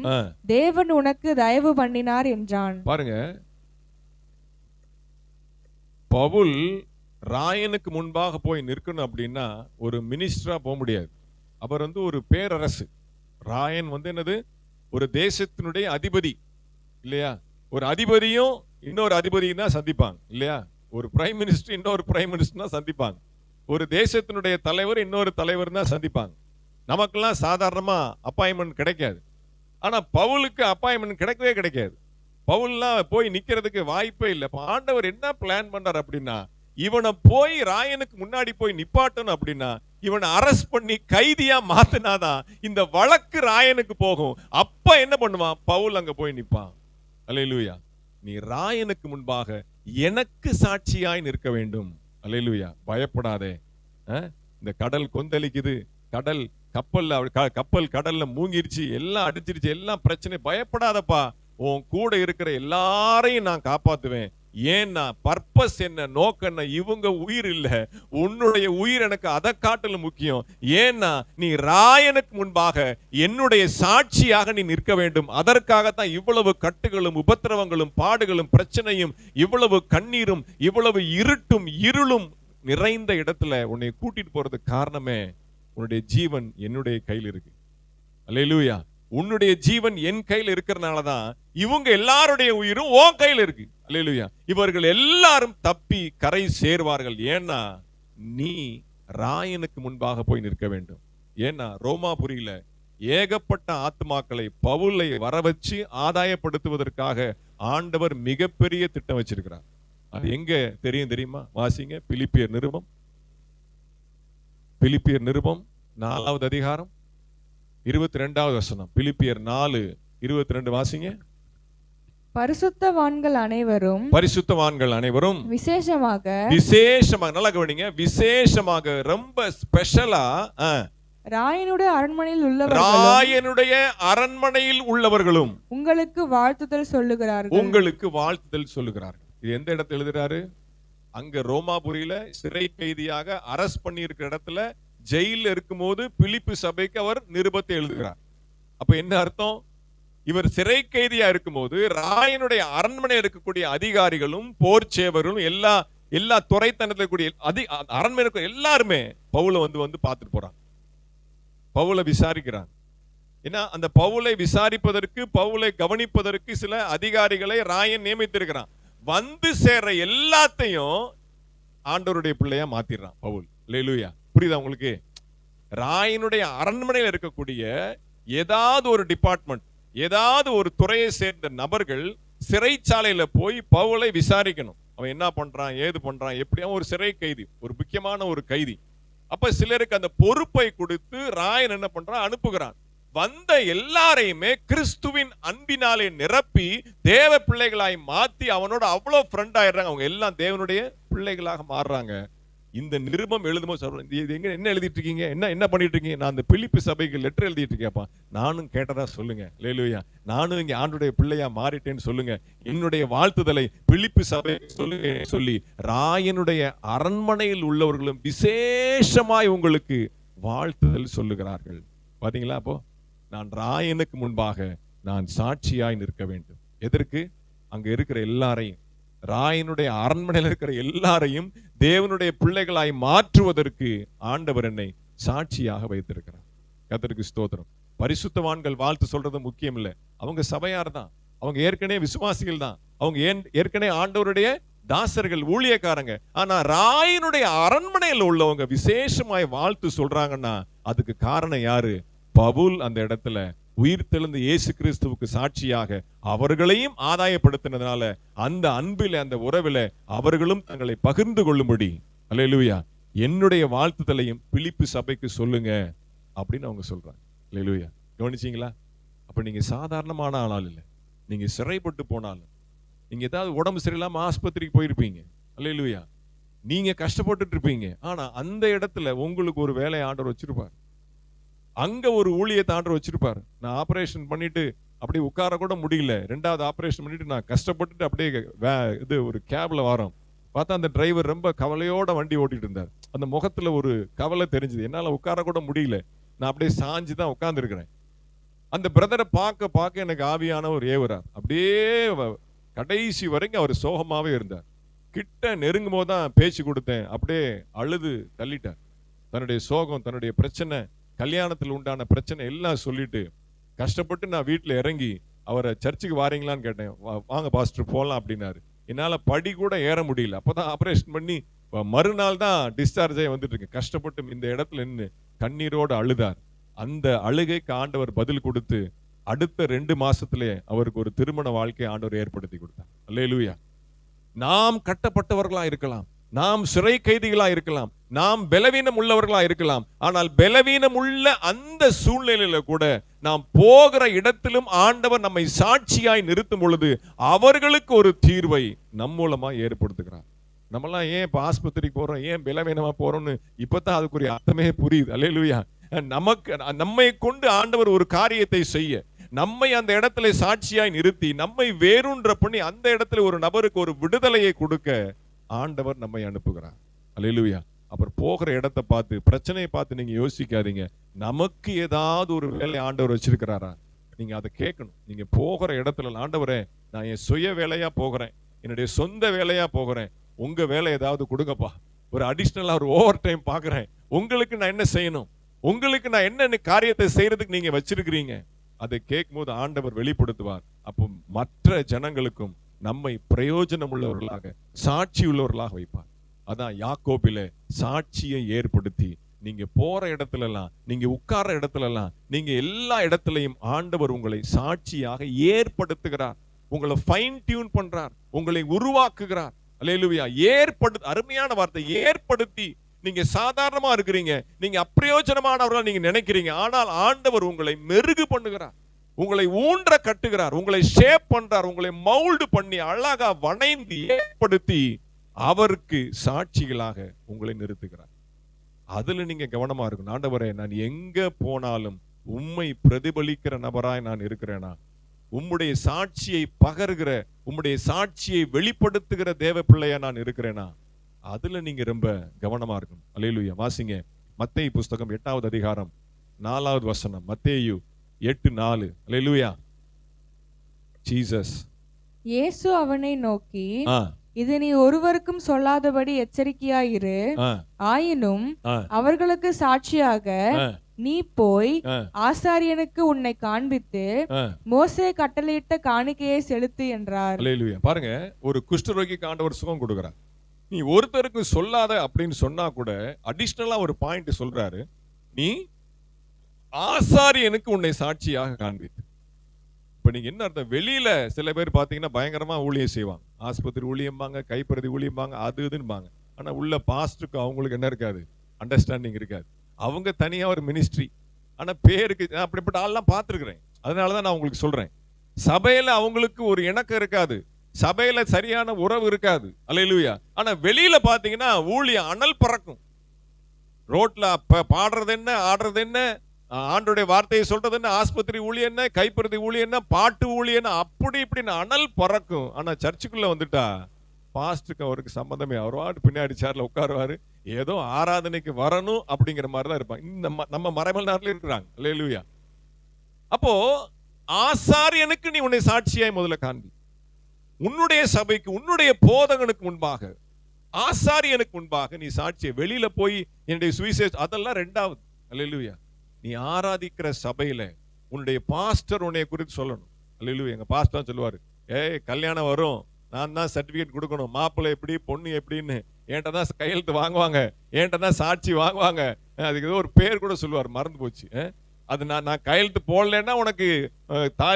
தேவன் உனக்கு தயவு பண்ணினார் என்றான். பாருங்க, பவுல் ராயனுக்கு முன்பாக போய் நிற்கணும் அப்படின்னா ஒரு மினிஸ்டரா போக முடியாது. அவர் ஒரு பேரரசு. ராயன் என்னது, ஒரு தேசத்தினுடைய அதிபதி இல்லையா? ஒரு அதிபதியும் இன்னொரு அதிபதியும் தான் சந்திப்பாங்க இல்லையா? ஒரு பிரைம் மினிஸ்டர் இன்னொரு பிரைம் மினிஸ்டர் தான் சந்திப்பாங்க. ஒரு தேசத்தினுடைய தலைவர் இன்னொரு தலைவர் தான் சந்திப்பாங்க. நமக்கெல்லாம் சாதாரணமா அப்பாயின்மெண்ட் கிடைக்காது. ஆனா பவுலுக்கு அப்பாயின்மெண்ட் கிடைக்கவே கிடைக்காது. பவுல்லாம் போய் நிக்கிறதுக்கு வாய்ப்பே இல்லை. ஆண்டவர் என்ன பிளான் பண்றார் அப்படின்னா, இவனை போய் ராயனுக்கு முன்னாடி போய் நிப்பாட்டணும் அப்படின்னா, இவனை அரெஸ்ட் பண்ணி கைதியா மாத்தினாதான் இந்த வழக்கு ராயனுக்கு போகும். அப்ப என்ன பண்ணுவான், பவுல் அங்க போய் நிப்பான். அல்லேலூயா. நீ ராயனுக்கு முன்பாக எனக்கு சாட்சியாய் நிற்க வேண்டும். அல்லேலூயா. பயப்படாதே. இந்த கடல் கொந்தளிக்குது, கப்பல் கடல்ல மூங்கிருச்சு, எல்லாம் அடிச்சிருச்சு, எல்லாம் பிரச்சனை. பயப்படாதப்பா, உன் கூட இருக்கிற எல்லாரையும் நான் காப்பாத்துவேன். ஏன்னா பர்பஸ் என்ன, நோக்கம் என்ன, இவங்க உயிர் இல்ல, உன்னுடைய உயிர் எனக்கு அதை காட்டிலும் முக்கியம். ஏன்னா நீ ராயனுக்கு முன்பாக என்னுடைய சாட்சியாக நீ நிற்க வேண்டும். அதற்காகத்தான் இவ்வளவு கட்டுகளும் உபத்திரவங்களும் பாடுகளும் பிரச்சனையும், இவ்வளவு கண்ணீரும், இவ்வளவு இருளும் நிறைந்த இடத்துல உன்னை கூட்டிட்டு போறதுக்கு காரணமே, உன்னுடைய ஜீவன் என்னுடைய கையில் இருக்கு. அல்லேலூயா. உன்னுடைய ஜீவன் என் கையில் இருக்கிறதுனாலதான் இவங்க எல்லாருடைய உயிரும் உன் கையில் இருக்கு. அல்லேலூயா. இவர்கள் எல்லாரும் தப்பி கரை சேர்வார்கள். ஏன்னா நீ ராயனுக்கு முன்பாக போய் நிற்க வேண்டும். ஏன்னா ரோமாபுரியில ஏகப்பட்ட ஆத்மாக்களை பவுலை வர வச்சு ஆதாயப்படுத்துவதற்காக ஆண்டவர் மிகப்பெரிய திட்டம் வச்சிருக்கிறார். அது எங்க தெரியுமா? வாசிங்க பிலிப்பியர் நிருபம் 4வது அதிகாரம் 22வது வசனம். பிலிப்பியர் 4:22 வாசிங்க. பரிசுத்தவான்கள் அனைவரும் விசேஷமாக நல்லா கவனிங்க, விசேஷமாக ரொம்ப ஸ்பெஷலா ராயனுடைய அரண்மனையில் உள்ளவர்களும் உங்களுக்கு வாழ்த்துதல் சொல்லுகிறார்கள். இது எந்த இடத்துல எழுதுறாரு? அங்க ரோமாபுரியில சிறை கைதியாக அரஸ்ட் பண்ணி இருக்கிற இடத்துல ஜெயில இருக்கும்போது பிலிப்பு சபைக்கு அவர் நிருபத்தை எழுதுகிறார். அப்ப என்ன அர்த்தம்? இவர் சிறை கைதியா இருக்கும்போது ராயனுடைய அரண்மனை இருக்கக்கூடிய அதிகாரிகளும் போர் சேவரும் எல்லா துறைத்தனத்தில் கூடிய அரண்மனை எல்லாருமே பவுலை வந்து பார்த்துட்டு போறாங்க, பவுலை விசாரிக்கிறாங்க. ஏன்னா அந்த பவுலை விசாரிப்பதற்கு, பவுலை கவனிப்பதற்கு சில அதிகாரிகளை ராயன் நியமித்திருக்கிறான். வந்து சேர்ற எல்லாத்தையும் ஆண்டவருடைய பிள்ளையா மாத்திடுறான் பவுல். அல்லேலூயா. புரியுதா உங்களுக்கு? ராயனுடைய அரண்மனையில் இருக்கக்கூடிய ஏதாவது ஒரு டிபார்ட்மெண்ட், ஏதாவது ஒரு துறையை சேர்ந்த நபர்கள் சிறைச்சாலையில போய் பவுலை விசாரிக்கணும். அவன் என்ன பண்றான், ஏது பண்றான், எப்படி. ஒரு சிறை கைதி, ஒரு முக்கியமான ஒரு கைதி. அப்ப சிலருக்கு அந்த பொறுப்பை கொடுத்து ராயன் என்ன பண்றான், அனுப்புகிறான். வந்த எல்லாரையுமே கிறிஸ்துவின் அன்பினாலே நிரப்பி தேவ பிள்ளைகளாய் மாத்தி அவனோட அவ்வளவு ஃப்ரெண்ட் ஆயிடுறாங்க. அவங்க எல்லாம் தேவனுடைய பிள்ளைகளாக மாறுறாங்க. இந்த நிருபம் எழுதும்போது சொல்றேன், என்ன எழுதிட்டு இருக்கீங்க, என்ன பண்ணிட்டு இருக்கீங்க? நான் அந்த பிலிப்பி சபைக்கு லெட்டர் எழுதிட்டு இருக்கேன்ப்பா. நானும் கேட்டதா சொல்லுங்க. அல்லேலூயா. நானும் இங்க ஆண்டுடைய பிள்ளையா மாறிட்டேன்னு சொல்லுங்க. என்னுடைய வாழ்த்துதலை பிலிப்பி சபை சொல்லுங்க சொல்லி ராயனுடைய அரண்மனையில் உள்ளவர்களும் விசேஷமாய் உங்களுக்கு வாழ்த்துதல் சொல்லுகிறார்கள். பாத்தீங்களா? அப்போ நான் ராயனுக்கு முன்பாக நான் சாட்சியாய் நிற்க வேண்டும். எதற்கு? அங்க இருக்கிற எல்லாரையும், ராயனுடைய அரண்மனையில் இருக்கிற எல்லாரையும் தேவனுடைய பிள்ளைகளாய் மாற்றுவதற்கு ஆண்டவர் என்னை சாட்சியாக வைத்திருக்கிறார். கர்த்தருக்கு ஸ்தோத்திரம். பரிசுத்தவான்கள் வாழ்த்து சொல்றது முக்கியம் இல்லை. அவங்க சபையார் தான், அவங்க ஏற்கனவே விசுவாசிகள் தான், அவங்க ஏற்கனவே ஆண்டவருடைய தாசர்கள், ஊழியக்காரங்க. ஆனா ராயனுடைய அரண்மனையில் உள்ளவங்க விசேஷமாய் வாழ்த்து சொல்றாங்கன்னா அதுக்கு காரணம் யாரு? பவுல் அந்த இடத்துல உயிர் தெழுந்த இயேசு கிறிஸ்துவுக்கு சாட்சியாக அவர்களையும் ஆதாயப்படுத்தினதுனால அந்த அன்பில, அந்த உறவில அவர்களும் தங்களை பகிர்ந்து கொள்ளும்படி, அல்லேலூயா, என்னுடைய வாழ்த்துதலையும் பிலிப்பி சபைக்கு சொல்லுங்க அப்படின்னு அவங்க சொல்றாங்க. அல்லேலூயா. கவனிச்சீங்களா? அப்ப நீங்க சாதாரணமான ஆளால் இல்லை. நீங்க சிறைப்பட்டு போனாலும், நீங்க ஏதாவது உடம்பு சரியில்லாம ஆஸ்பத்திரிக்கு போயிருப்பீங்க. அல்லேலூயா. நீங்க கஷ்டப்பட்டுட்டு இருப்பீங்க. ஆனா அந்த இடத்துல உங்களுக்கு ஒரு வேலையை ஆண்டவர் வச்சிருப்பார். அங்க ஒரு ஊழியத்தை ஆண்டவர் வச்சிருப்பாரு. நான் ஆபரேஷன் பண்ணிட்டு அப்படியே உட்கார கூட முடியல, 2வது ஆபரேஷன் பண்ணிட்டு நான் கஷ்டப்பட்டுட்டு அப்படியே ஒரு கேப்ல வரோம். பார்த்தா அந்த டிரைவர் ரொம்ப கவலையோட வண்டி ஓட்டிட்டு இருந்தார். அந்த முகத்துல ஒரு கவலை தெரிஞ்சது. என்னால உட்கார கூட முடியல. நான் அப்படியே சாஞ்சுதான் உட்கார்ந்து இருக்கிறேன். அந்த பிரதரை பார்க்க எனக்கு ஆவியானவர் ஏவுறார். அப்படியே கடைசி வரைக்கும் அவர் சோகமாவே இருந்தார். கிட்ட நெருங்கும் போதுதான் பேச்சு கொடுத்தேன். அப்படியே அழுது தள்ளிட்டார். தன்னுடைய சோகம், தன்னுடைய பிரச்சனை, கல்யாணத்தில் உண்டான பிரச்சனை எல்லாம் சொல்லிட்டு கஷ்டப்பட்டு நான் வீட்டுல இறங்கி அவரை சர்ச்சுக்கு வாரீங்களான்னு கேட்டேன். வாங்க பாஸ்டர் போகலாம் அப்படின்னாரு. என்னால படி கூட ஏற முடியல. அப்பதான் ஆபரேஷன் பண்ணி மறுநாள் தான் டிஸ்சார்ஜ் ஆகி வந்துட்டு இருக்கேன். கஷ்டப்பட்டு இந்த இடத்துல நின்று கண்ணீரோடு அழுதார். அந்த அழுகைக்கு ஆண்டவர் பதில் கொடுத்து அடுத்த 2 மாசத்திலே அவருக்கு ஒரு திருமண வாழ்க்கை ஆண்டவர் ஏற்படுத்தி கொடுத்தார். அல்லேலூயா. நாம் கட்டப்பட்டவர்களா இருக்கலாம், நாம் சிறை கைதிகளா இருக்கலாம், நாம் பலவீனம் உள்ளவர்களா இருக்கலாம். ஆனால் பலவீனம் உள்ள அந்த சூழ்நிலையில கூட நாம் போகிற இடத்திலும் ஆண்டவர் நம்மை சாட்சியாய் நிறுத்தும் பொழுது அவர்களுக்கு ஒரு தீர்வை நம் மூலமா ஏற்படுத்துகிறார். நம்மலாம் ஏன் இப்ப ஆஸ்பத்திரிக்கு போறோம், ஏன் பலவீனமா போறோம்னு இப்பதான் அதுக்குரிய அர்த்தமே புரியுது. அல்லேலூயா. நம்மை கொண்டு ஆண்டவர் ஒரு காரியத்தை செய்ய, நம்மை அந்த இடத்துல சாட்சியாய் நிறுத்தி, நம்மை வேரூன்ற பண்ணி அந்த இடத்துல ஒரு நபருக்கு ஒரு விடுதலையை கொடுக்க ஆண்டவர் நம்மை அனுப்புகிறார். அல்லேலூயா. அப்புறம் போகிற இடத்தை பார்த்து, பிரச்சனையை பார்த்து நீங்க யோசிக்காதீங்க. நமக்கு ஏதாவது ஒரு வேலை ஆண்டவர் வச்சிருக்கிறாரா, நீங்க அதை கேட்கணும். நீங்க போகிற இடத்துல, ஆண்டவரே நான் என் சுய வேலையா போகிறேன், என்னுடைய சொந்த வேலையா போகிறேன், உங்க வேலை ஏதாவது கொடுங்கப்பா, ஒரு அடிஷனலா ஒரு ஓவர் டைம் பாக்குறேன், உங்களுக்கு நான் என்ன செய்யணும், உங்களுக்கு நான் என்ன காரியத்தை செய்யறதுக்கு நீங்க வச்சிருக்கிறீங்க, அதை கேட்கும் போது ஆண்டவர் வெளிப்படுத்துவார். அப்போ மற்ற ஜனங்களுக்கும் நம்மை பிரயோஜனம் உள்ளவர்களாக, சாட்சி உள்ளவர்களாக வைப்பார். அதான் யாக்கோபிலே சாட்சியை ஏற்படுத்தி, நீங்க போற இடத்துல எல்லாம், நீங்க உட்கார்ற இடத்துல எல்லாம், நீங்க எல்லா இடத்துலையும் ஆண்டவர் உங்களை சாட்சியாக ஏற்படுத்துகிறார், உங்களை ஃபைன் டியூன் பண்றார், உங்களை உருவாக்குகிறார். அல்லேலூயா. அருமையான வார்த்தை, ஏற்படுத்தி. நீங்க சாதாரணமா இருக்கிறீங்க, நீங்க அப்பிரயோஜனமானவர்களா நீங்க நினைக்கிறீங்க, ஆனால் ஆண்டவர் உங்களை மெருகு பண்ணுகிறார், உங்களை ஊன்ற கட்டுகிறார், உங்களை ஷேப் பண்றார், உங்களை மவுல்டு பண்ணி அழகா வணைந்து ஏற்படுத்தி அவருக்கு சாட்சிகளாக உங்களை நிறுத்துகிறார். அதுல நீங்க கவனமா இருக்கணும். ஆண்டவரே, நான் எங்க போனாலும் உம்மை பிரதிபலிக்கிற நபராய் நான் இருக்கிறேனா, உம்முடைய சாட்சியை பகர்கிற, உம்முடைய சாட்சியை வெளிப்படுத்துகிற தேவ பிள்ளையா நான் இருக்கிறேனா, அதுல நீங்க ரொம்ப கவனமா இருக்கணும். அல்லேலூயா. வாசிங்க மத்தேயு புஸ்தகம் 8வது அதிகாரம் 4வது வசனம். மத்தேயு 8:4. அல்லேலூயா. ஜீசஸ். இயேசு அவனை நோக்கி, இது நீ ஒருவருக்கும் சொல்லாதபடி எச்சரிக்கையாயிரு, ஆயினும் அவர்களுக்கு சாட்சியாக நீ போய் ஆசாரியனுக்கு உன்னை காண்பித்து மோசே கட்டளையிட்ட காணிக்கையை செலுத்து என்றார். அல்லேலூயா. பாருங்க, ஒரு குஷ்டரோகிக்கு ஆண்டவர் சுகம் கொடுக்கிறார். நீ ஒருத்தருக்கு சொல்லாத அப்படின்னு சொன்னா கூட அடிஷனலா ஒரு பாயிண்ட் சொல்றாரு, நீ ஆசாரியனுக்கு உன்னை சாட்சியாக காண்பித்து. இப்ப நீங்க என்ன அர்த்தம், வெளியில சில பேர் பாத்தீங்கன்னா பயங்கரமா ஊழியம் செய்வாங்க, ஆஸ்பத்திரி ஊழியம்பாங்க, கைப்பருதி ஊழியம்பாங்க, அது இதுன்னு. ஆனா உள்ள பாஸ்டுக்கு அவங்களுக்கு என்ன இருக்காது, அண்டர்ஸ்டாண்டிங் இருக்காது. அவங்க தனியா ஒரு மினிஸ்ட்ரி, ஆனா பேருக்கு அப்படிப்பட்ட ஆள்லாம் பார்த்துருக்கிறேன். அதனாலதான் நான் உங்களுக்கு சொல்றேன், சபையில அவங்களுக்கு ஒரு இணக்கம் இருக்காது, சபையில சரியான உறவு இருக்காது. அல்லேலூயா. ஆனா வெளியில பாத்தீங்கன்னா ஊழியம் அனல் பறக்கும். ரோட்ல பாடுறது என்ன, ஆடுறது என்ன, ஆண்டோடைய வார்த்தையை சொல்றது என்ன, ஆஸ்பத்திரி ஊழியம் என்ன, கைப்பருதி ஊழியம் என்ன, பாட்டு ஊழியம், அப்படி இப்படின்னு அனல் பறக்கும். ஆனா சர்ச்சுக்குள்ள வந்துட்டா பாஸ்டுக்கு அவருக்கு சம்பந்தமே, அவரோடு பின்னாடி சேர்ல உட்காருவாரு, ஏதோ ஆராதனைக்கு வரணும் அப்படிங்கிற மாதிரி தான் இருப்பாங்க. இந்த நம்ம மறைமல் நாட்டில இருக்கிறாங்க. அல்லேலூயா. அப்போ ஆசாரியனுக்கு நீ உன்னை சாட்சியாய் முதல்ல காண்பி, உன்னுடைய சபைக்கு, உன்னுடைய போதகனுக்கு முன்பாக, ஆசாரியனுக்கு முன்பாக நீ சாட்சியை. வெளியில போய் என்னுடைய சுவிசேஷம் அதெல்லாம் ரெண்டாவது. அல்லேலூயா. நீ ஆராதிக்கிற சபையில உன்னுடைய பாஸ்டர் உன்னை குறித்து சொல்லணும். அல்லேலூயா. எங்க பாஸ்டர் சொல்லுவாரு, கல்யாணம் வரும், நான் தான் சர்டிபிகேட் கொடுக்கணும், மாப்பிள்ளை எப்படி பொண்ணு எப்படின்னு என்கிட்ட தான் கையெழுத்து வாங்குவாங்க, என்கிட்ட தான் சாட்சி வாங்குவாங்க. அதுக்கு ஏதோ ஒரு பேர் கூட சொல்லுவார், மறந்து போச்சு. அது நான் கையெழுத்து போடலன்னா உனக்கு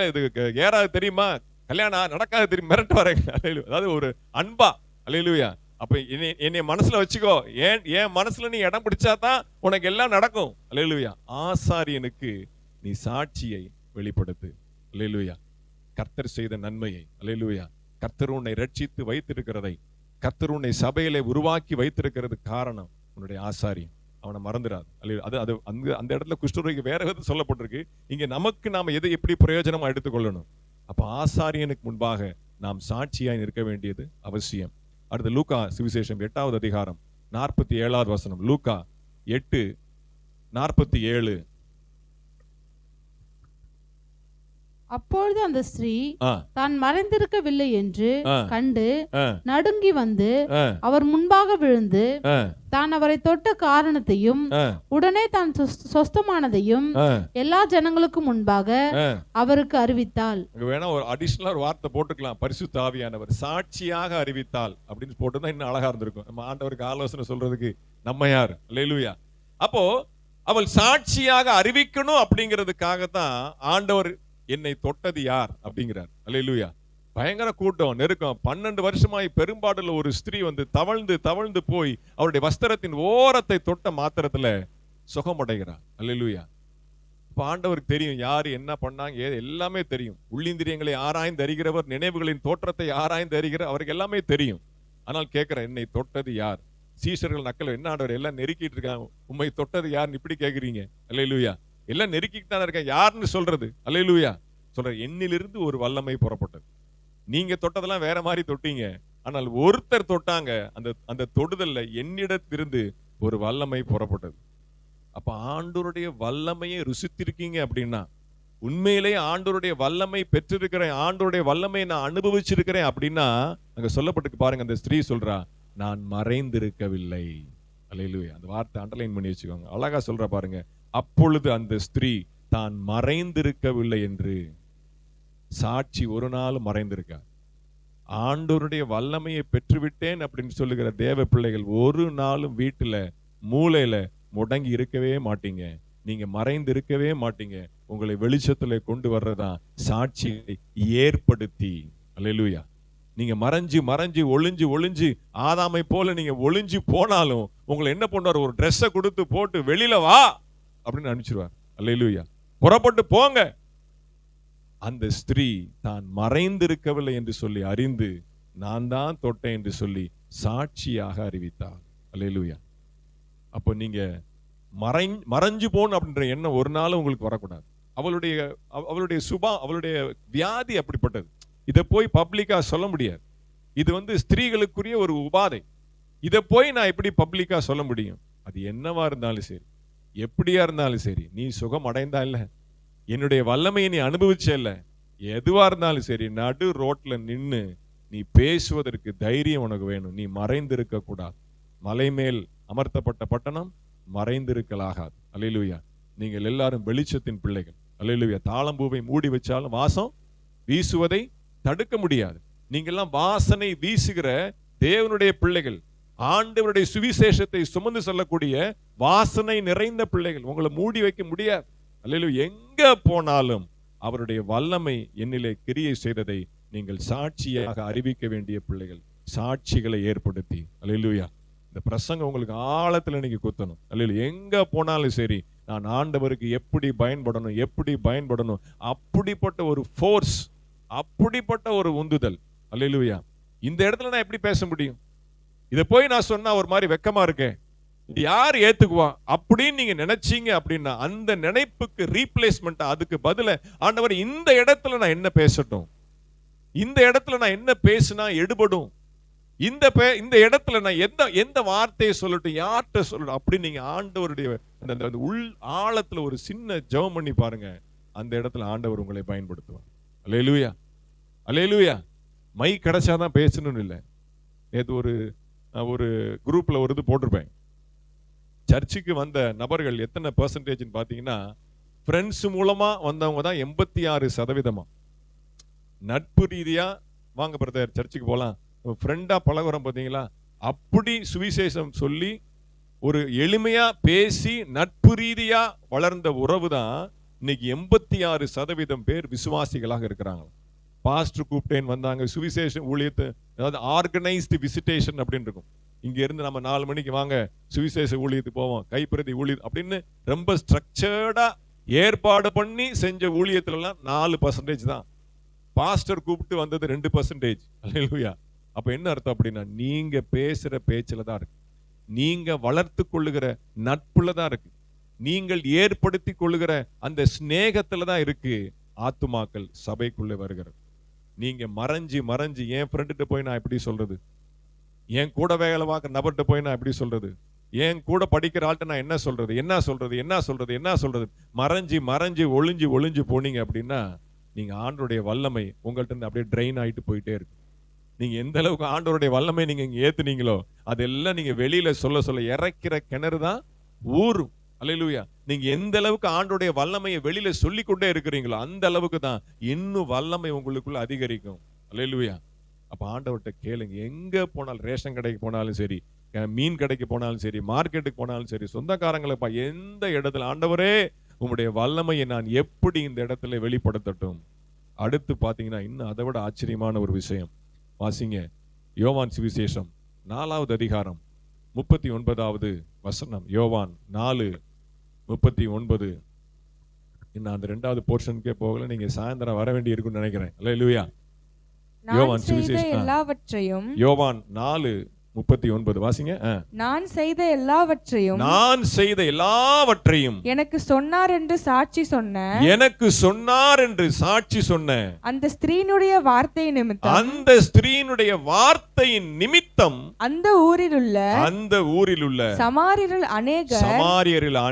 இது ஏறாது தெரியுமா, கல்யாணம் நடக்காது தெரியும், மிரட்டு வரேன். அதாவது ஒரு அன்பா. அல்லேலூயா. அப்ப என்னை மனசுல வச்சுக்கோ, ஏன் மனசுல நீ இடம் பிடிச்சாதான் உனக்கு எல்லாம் நடக்கும். அல்லேலூயா. ஆசாரியனுக்கு நீ சாட்சியை வெளிப்படுத்து. அல்லேலூயா. கர்த்தர் செய்த நன்மையை, அல்லேலூயா, கர்த்தர் உன்னை ரட்சித்து வைத்திருக்கிறதை, கர்த்தர் உன்னை சபையிலே உருவாக்கி வைத்திருக்கிறது காரணம் உன்னுடைய ஆசாரியன். அவனை மறந்துடாது. அது அந்த இடத்துல குஷ்டரோகிக்கு வேற விதம் சொல்லப்பட்டிருக்கு. இங்க நமக்கு நாம எதை எப்படி பிரயோஜனமா எடுத்துக்கொள்ளணும். அப்ப ஆசாரியனுக்கு முன்பாக நாம் சாட்சியாய் நிற்க வேண்டியது அவசியம். அடுத்து லூக்கா சுவிசேஷம் 8வது அதிகாரம் 47வது வசனம். லூக்கா 8:47. அப்பொழுது அந்த ஸ்திரீ தான் மறைந்திருக்கவில்லை என்று கண்டு நடுங்கி வந்து அவர் முன்பாக விழுந்து தான் அவரை தொட்ட காரணத்தையும் உடனே தான் சொஸ்தமானதையும் எல்லா ஜனங்களுக்கும் முன்பாக அவருக்கு அறிவித்தாள். வேணா ஒரு அடிஷனலா ஒரு வார்த்தை போட்டுக்கலாம், பரிசுத்த ஆவியானவர் சாட்சியாக அறிவித்தாள் அப்படின்னு போட்டுதான் இன்னும் அழகா இருந்திருக்கும். நம்ம ஆண்டவருக்கு ஆலோசனை சொல்றதுக்கு நம்ம யார்? அல்லேலூயா. அப்போ அவள் சாட்சியாக அறிவிக்கணும் அப்படிங்கிறதுக்காக தான் ஆண்டவர் என்னை தொட்டது யார் அப்படிங்கிறார். அல்லேலூயா. பயங்கர கூட்டம், நெருக்கம். 12 வருஷமாய் பெரும்பாடுள்ள ஒரு ஸ்திரீ வந்து தவழ்ந்து தவழ்ந்து போய் அவருடைய வஸ்திரத்தின் ஓரத்தை தொட்ட மாத்திரத்துல சுகமடைகிறார். அல்லேலூயா. இப்ப ஆண்டவருக்கு தெரியும் யாரு என்ன பண்ணாங்க, எல்லாமே தெரியும். உள்ளிந்திரியங்களை ஆராய்ந்து அறிகிறவர், நினைவுகளின் தோற்றத்தை ஆராய்ந்து அறிகிற அவருக்கு எல்லாமே தெரியும். ஆனால் கேட்கிற, என்னை தொட்டது யார்? சீஷர்கள் நக்கல், என்ன ஆண்டவர் எல்லாம் நெருக்கிட்டு இருக்காங்க, உண்மை தொட்டது யாருன்னு இப்படி கேட்குறீங்க? அல்லேலூயா. எல்லாம் நெருக்கிட்டு தானே இருக்கேன், யாருன்னு சொல்றது? அல்லேலூயா. சொல்ற, என்னிலிருந்து ஒரு வல்லமை புறப்பட்டது. நீங்க தொட்டதெல்லாம் வேற மாதிரி தொட்டீங்க, ஆனால் ஒருத்தர் தொட்டாங்க, அந்த தொடுதல்ல என்னிடத்திலிருந்து ஒரு வல்லமை புறப்பட்டது. அப்ப ஆண்டவருடைய வல்லமையை ருசித்திருக்கீங்க அப்படின்னா, உண்மையிலேயே ஆண்டவருடைய வல்லமை பெற்றிருக்கிறேன், ஆண்டவருடைய வல்லமையை நான் அனுபவிச்சிருக்கிறேன் அப்படின்னா, அங்க சொல்லப்பட்டிருக்கு பாருங்க, அந்த ஸ்திரீ சொல்றா, நான் மறைந்திருக்கவில்லை. அல்லேலூயா. அந்த வார்த்தை அண்டர்லைன் பண்ணி வச்சுக்கோங்க, அழகா சொல்ற பாருங்க. அப்பொழுது அந்த ஸ்திரீ தான் மறைந்திருக்கவில்லை என்று சாட்சி ஒரு நாள் மறைந்திருக்கா. ஆண்டவருடைய வல்லமையை பெற்றுவிட்டேன் அப்படின்னு சொல்லுகிற தேவ பிள்ளைகள் ஒரு நாளும் வீட்டுல மூலையில முடங்கி இருக்கவே மாட்டீங்க. நீங்க மறைந்து இருக்கவே மாட்டீங்க. உங்களை வெளிச்சத்துல கொண்டு வர்றதான் சாட்சியை ஏற்படுத்தி. அல்லேலூயா. நீங்க மறைஞ்சு மறைஞ்சு ஒளிஞ்சு ஒளிஞ்சு ஆதாமை போல நீங்க ஒளிஞ்சு போனாலும் உங்களை என்ன பண்ணுவார், ஒரு ட்ரெஸ்ஸை கொடுத்து போட்டு வெளியில வா அப்படின்னு அனுப்பிச்சிருவார். அல்லேலூயா. புறப்பட்டு போங்க. அந்த ஸ்திரீ தான் மறைந்திருக்கவில்லை என்று சொல்லி அறிந்து, நான் தான் தொட்டேன் என்று சொல்லி சாட்சியாக அறிவித்தார். அல்லேலூயா. அப்போ நீங்க மறைஞ்சு போகணும் அப்படின்ற எண்ணம் ஒரு நாள் உங்களுக்கு வரக்கூடாது. அவளுடைய வியாதி அப்படிப்பட்டது. இதை போய் பப்ளிக்கா சொல்ல முடியாது. இது ஸ்திரீகளுக்குரிய ஒரு உபாதை. இதை போய் நான் எப்படி பப்ளிக்கா சொல்ல முடியும்? அது என்னவா இருந்தாலும் சரி, எப்படியா இருந்தாலும் சரி, நீ சுகம் அடைந்தா இல்ல, என்னுடைய வல்லமையை நீ அனுபவிச்ச இல்ல, எதுவா இருந்தாலும் சரி, நடு ரோட்ல நின்னு நீ பேசுவதற்கு தைரியம் உனக்கு வேணும். நீ மறைந்திருக்க கூடாது. மலை மேல் அமர்த்தப்பட்ட பட்டணம் மறைந்திருக்கலாகாது. அல்லேலூயா. நீங்கள் எல்லாரும் வெளிச்சத்தின் பிள்ளைகள். அல்லேலூயா. தாளம்பூவை மூடி வச்சாலும் வாசம் வீசுவதை தடுக்க முடியாது. நீங்க எல்லாம் வாசனை வீசுகிற தேவனுடைய பிள்ளைகள், ஆண்டவருடைய சுவிசேஷத்தை சுமந்து செல்லக்கூடிய வாசனை நிறைந்த பிள்ளைகள். உங்களை மூடி வைக்க முடியாது. அல்லேலூயா. எங்க போனாலும் அவருடைய வல்லமை என்னிலே கிரியை செய்ததை நீங்கள் சாட்சியாக அறிவிக்க வேண்டிய பிள்ளைகள், சாட்சிகளை ஏற்படுத்தி. அல்லேலூயா. இந்த பிரசங்கம் உங்களுக்கு ஆழத்துல நீங்க குத்தணும். அல்லேலூயா. எங்க போனாலும் சரி, நான் ஆண்டவருக்கு எப்படி பயன்படணும், அப்படிப்பட்ட ஒரு ஃபோர்ஸ், அப்படிப்பட்ட ஒரு உந்துதல். அல்லேலூயா. இந்த இடத்துல நான் எப்படி பேச முடியும்? இதை போய் நான் சொன்னா ஒரு மாதிரி வெக்கமா இருக்கேன், யார் ஏத்துக்குவா அப்படின்னு நீங்க நினைச்சீங்க அப்படின்னா, அந்த நினைப்புக்கு ரீப்ளேஸ்மெண்ட், அதுக்கு பதில ஆண்டவர் இந்த இடத்துல நான் என்ன பேசட்டும், இந்த இடத்துல நான் என்ன பேசினா எடுபடும், இந்த இடத்துல நான் எந்த வார்த்தையை சொல்லட்டும், யார்கிட்ட சொல்லட்டும் அப்படின்னு நீங்க ஆண்டவருடைய அந்த உள் ஆழத்துல ஒரு சின்ன ஜெபம் பண்ணி பாருங்க. அந்த இடத்துல ஆண்டவர் உங்களை பயன்படுத்துவார். அல்லேலூயா. அல்லேலூயா. மை கிடைச்சாதான் பேசணும்னு இல்லை. நேற்று ஒரு குரூப்ல ஒரு இது போட்டிருப்பேன். சர்ச்சுக்கு வந்த நபர்கள் எத்தனை பெர்சன்டேஜ் பார்த்தீங்கன்னா, ஃப்ரெண்ட்ஸ் மூலமா வந்தவங்க தான் 86%. நட்பு ரீதியா வாங்க பிரதர் சர்ச்சுக்கு போகலாம், ஃப்ரெண்டா பழகுறோம் பார்த்தீங்களா, அப்படி சுவிசேஷம் சொல்லி ஒரு எளிமையா பேசி நட்பு ரீதியா வளர்ந்த உறவு தான் இன்னைக்கு 86% பேர் விசுவாசிகளாக இருக்கிறாங்க. பாஸ்டர் கூப்பிட்டேன் வந்தாங்க, சுவிசேஷ ஊழியத்தை, அதாவது ஆர்கனைஸ்டு விசிட்டேஷன் அப்படின்னு இருக்கும். இங்க இருந்து நம்ம 4 மணிக்கு வாங்க சுவிசேஷ ஊழியத்துக்கு போவோம், கைப்பிரதி ஊழியம் அப்படின்னு ரொம்ப ஸ்ட்ரக்சர்டா ஏற்பாடு பண்ணி செஞ்ச ஊழியத்துல எல்லாம் 4% தான். பாஸ்டர் கூப்பிட்டு வந்தது 2%. அல்லேலூயா. அப்ப என்ன அர்த்தம் அப்படின்னா, நீங்க பேசுற பேச்சுல தான் இருக்கு, நீங்க வளர்த்து கொள்ளுகிற நட்புல தான் இருக்கு, நீங்கள் ஏற்படுத்தி கொள்ளுகிற அந்த ஸ்நேகத்துல தான் இருக்கு ஆத்துமாக்கள் சபைக்குள்ளே வருகிறது. நீங்க மறைஞ்சு என் ஃப்ரெண்டுகிட்ட போய் நான் எப்படி சொல்றது, என் கூட வேலை பார்க்குற நபர்கிட்ட போய் நான் எப்படி சொல்றது, என் கூட படிக்கிற ஆள்கிட்ட நான் என்ன சொல்றது, மறைஞ்சு ஒளிஞ்சு போனீங்க அப்படின்னா, நீங்க ஆண்டவருடைய வல்லமை உங்கள்ட்ட இருந்து அப்படியே ட்ரெயின் ஆயிட்டு போயிட்டே இருக்கு. நீங்க எந்த அளவுக்கு ஆண்டவருடைய வல்லமை நீங்க இங்க ஏத்துனீங்களோ அதெல்லாம் நீங்க வெளியில சொல்ல இறைக்கிற கிணறு தான் ஊரும். அல்லேலூயா. நீங்க எந்த அளவுக்கு ஆண்டவருடைய வல்லமையை வெளியில சொல்லிக்கொண்டே இருக்கிறீங்களோ அந்த அளவுக்கு தான் இன்னும் வல்லமை உங்களுக்குள்ள அதிகரிக்கும். அல்லேலூயா. அப்ப ஆண்டவர்கிட்ட கேளுங்க. எங்க போனாலும், ரேஷன் கடைக்கு போனாலும் சரி, மீன் கடைக்கு போனாலும் சரி, மார்க்கெட்டுக்கு போனாலும் சரி, சொந்தக்காரங்களை எந்த இடத்துல, ஆண்டவரே உம்முடைய வல்லமையை நான் எப்படி இந்த இடத்துல வெளிப்படுத்தட்டும். அடுத்து பாத்தீங்கன்னா இன்னும் அதை விட ஆச்சரியமான ஒரு விஷயம் வாசிங்க. யோவான் சுவிசேஷம் 4வது அதிகாரம் 39வது வசனம். யோவான் 4:39. இன்னும் அந்த 2வது போர்ஷனுக்கே போகல, நீங்க சாயந்தரம் வர வேண்டி இருக்குன்னு நினைக்கிறேன். அல்லேலூயா. யோவான் சுவிசேஷம் எல்லாவற்றையும் யோவான் 4:39 வாசிங்க. நான் செய்த எல்லாவற்றையும் நான் செய்த எல்லாவற்றையும் எனக்கு சொன்னார் என்று சாட்சி சொன்ன எனக்கு சொன்னார் என்று சாட்சி சொன்ன அந்த ஸ்திரீனுடைய வார்த்தை நிமித்தம் அந்த ஸ்திரீனுடைய வார்த்தையின் நிமித்தம் அந்த ஊரிலுள்ள சமாரியரில்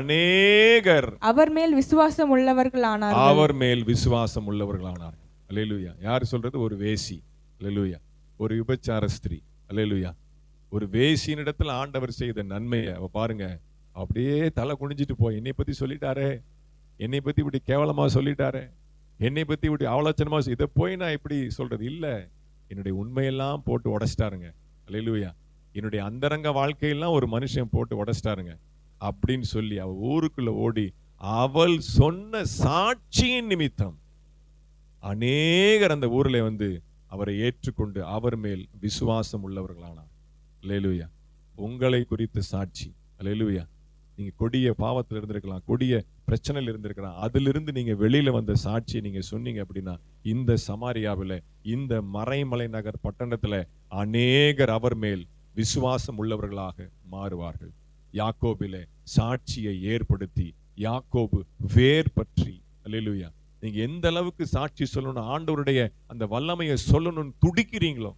அநேகர் அவர் மேல் விசுவாசம் உள்ளவர்களானார்கள். அவர் மேல் விசுவாசம் உள்ளவர்களானார். அல்லேலூயா. யார் சொல்றது? ஒரு வேசி. அல்லேலூயா. ஒரு விபச்சார ஸ்திரீ. அல்லேலூயா. ஒரு வேசியினிடத்துல ஆண்டவர் செய்த நன்மையை அவ பாருங்க, அப்படியே தலை குனிஞ்சிட்டு போய் என்னை பத்தி சொல்லிட்டாரே, என்னை பத்தி இப்படி கேவலமா சொல்லிட்டாரே, என்னை பத்தி இப்படி அவலட்சணமா, இதை போய் நான் இப்படி சொல்றது இல்ல, என்னுடைய உண்மையெல்லாம் போட்டு உடைச்சிட்டாருங்க. அல்லேலூயா. என்னுடைய அந்தரங்க வாழ்க்கையெல்லாம் ஒரு மனுஷன் போட்டு உடைச்சிட்டாருங்க அப்படின்னு சொல்லி அவ ஊருக்குள்ள ஓடி அவள் சொன்ன சாட்சியின் நிமித்தம் அநேகர் அந்த ஊர்ல வந்து அவரை ஏற்றுக்கொண்டு அவர் மேல் விசுவாசம் உள்ளவர்களானார். அல்லேலூயா. உங்களை குறித்த சாட்சி. அல்லேலூயா. நீங்க கொடிய பாவத்தில் இருந்திருக்கலாம், கொடிய பிரச்சனையில் இருந்திருக்கலாம், அதிலிருந்து நீங்க வெளியில வந்த சாட்சியை நீங்க சொன்னீங்க அப்படின்னா இந்த சமாரியாவில, இந்த மறைமலை நகர் பட்டணத்துல அநேகர் அவர் மேல் விசுவாசம் உள்ளவர்களாக மாறுவார்கள். யாக்கோபிலே சாட்சியை ஏற்படுத்தி யாக்கோபு வேர் பற்றி. அல்லேலூயா. நீங்க எந்த அளவுக்கு சாட்சி சொல்லணும், ஆண்டவருடைய அந்த வல்லமையை சொல்லணும்னு துடிக்கிறீங்களோ,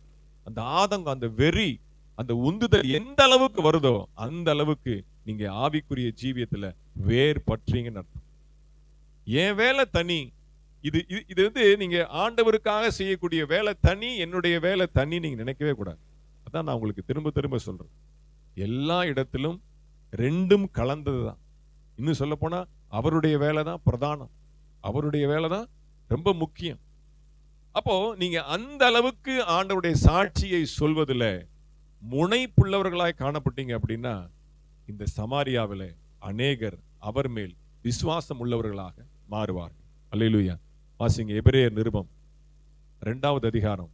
அந்த ஆதங்கம், அந்த வெறி, அந்த உந்துதல் எந்த அளவுக்கு வருதோ அந்த அளவுக்கு நீங்க ஆவிக்குரிய ஜீவியத்துல வேர் பற்றீங்கன்னு அர்த்தம். என் வேலை தனி, இது வந்து நீங்க ஆண்டவருக்காக செய்யக்கூடிய வேலை தனி, என்னுடைய வேலை தனி நீங்க நினைக்கவே கூடாது. அதான் நான் உங்களுக்கு திரும்ப திரும்ப சொல்றேன். எல்லா இடத்திலும் ரெண்டும் கலந்ததுதான். இன்னும் சொல்ல போனா அவருடைய வேலை தான் பிரதானம், அவருடைய வேலை தான் ரொம்ப முக்கியம். அப்போ நீங்க அந்த அளவுக்கு ஆண்டவருடைய சாட்சியை சொல்வதில் முனைப்புள்ளவர்களாய் காணப்பட்டீங்க அப்படின்னா இந்த சமாரியாவில அநேகர் அவர் மேல் விசுவாசம் உள்ளவர்களாக மாறுவார்கள். அல்லேலூயா. வாசிங்க எபிரேயர் நிருபம் 2வது அதிகாரம்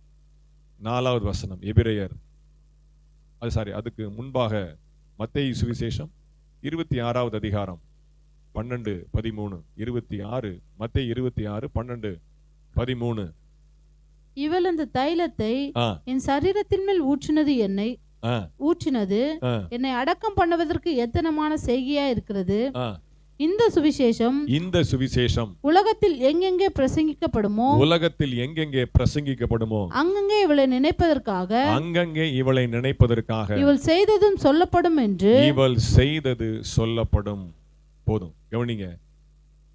4வது வசனம். எபிரேயர் அதுக்கு முன்பாக மத்தேயு சுவிசேஷம் 26வது அதிகாரம் 12, 13, 26. மத்தேயு 26, 12, 13. இவள் இந்த தைலத்தை என் சரீரத்தின் மேல் ஊற்றினது என்னை அடக்கம் பண்ணுவதற்கு எத்தனமான செய்கையா இருக்கிறது. இந்த சுவிசேஷம் உலகத்தில் எங்கெங்கே பிரசங்கிக்கப்படுமோ அங்கங்கே இவளை நினைப்பதற்காக இவள் செய்ததும் சொல்லப்படும் என்று. இவள் செய்தது சொல்லப்படும். போதும், கவனிங்க.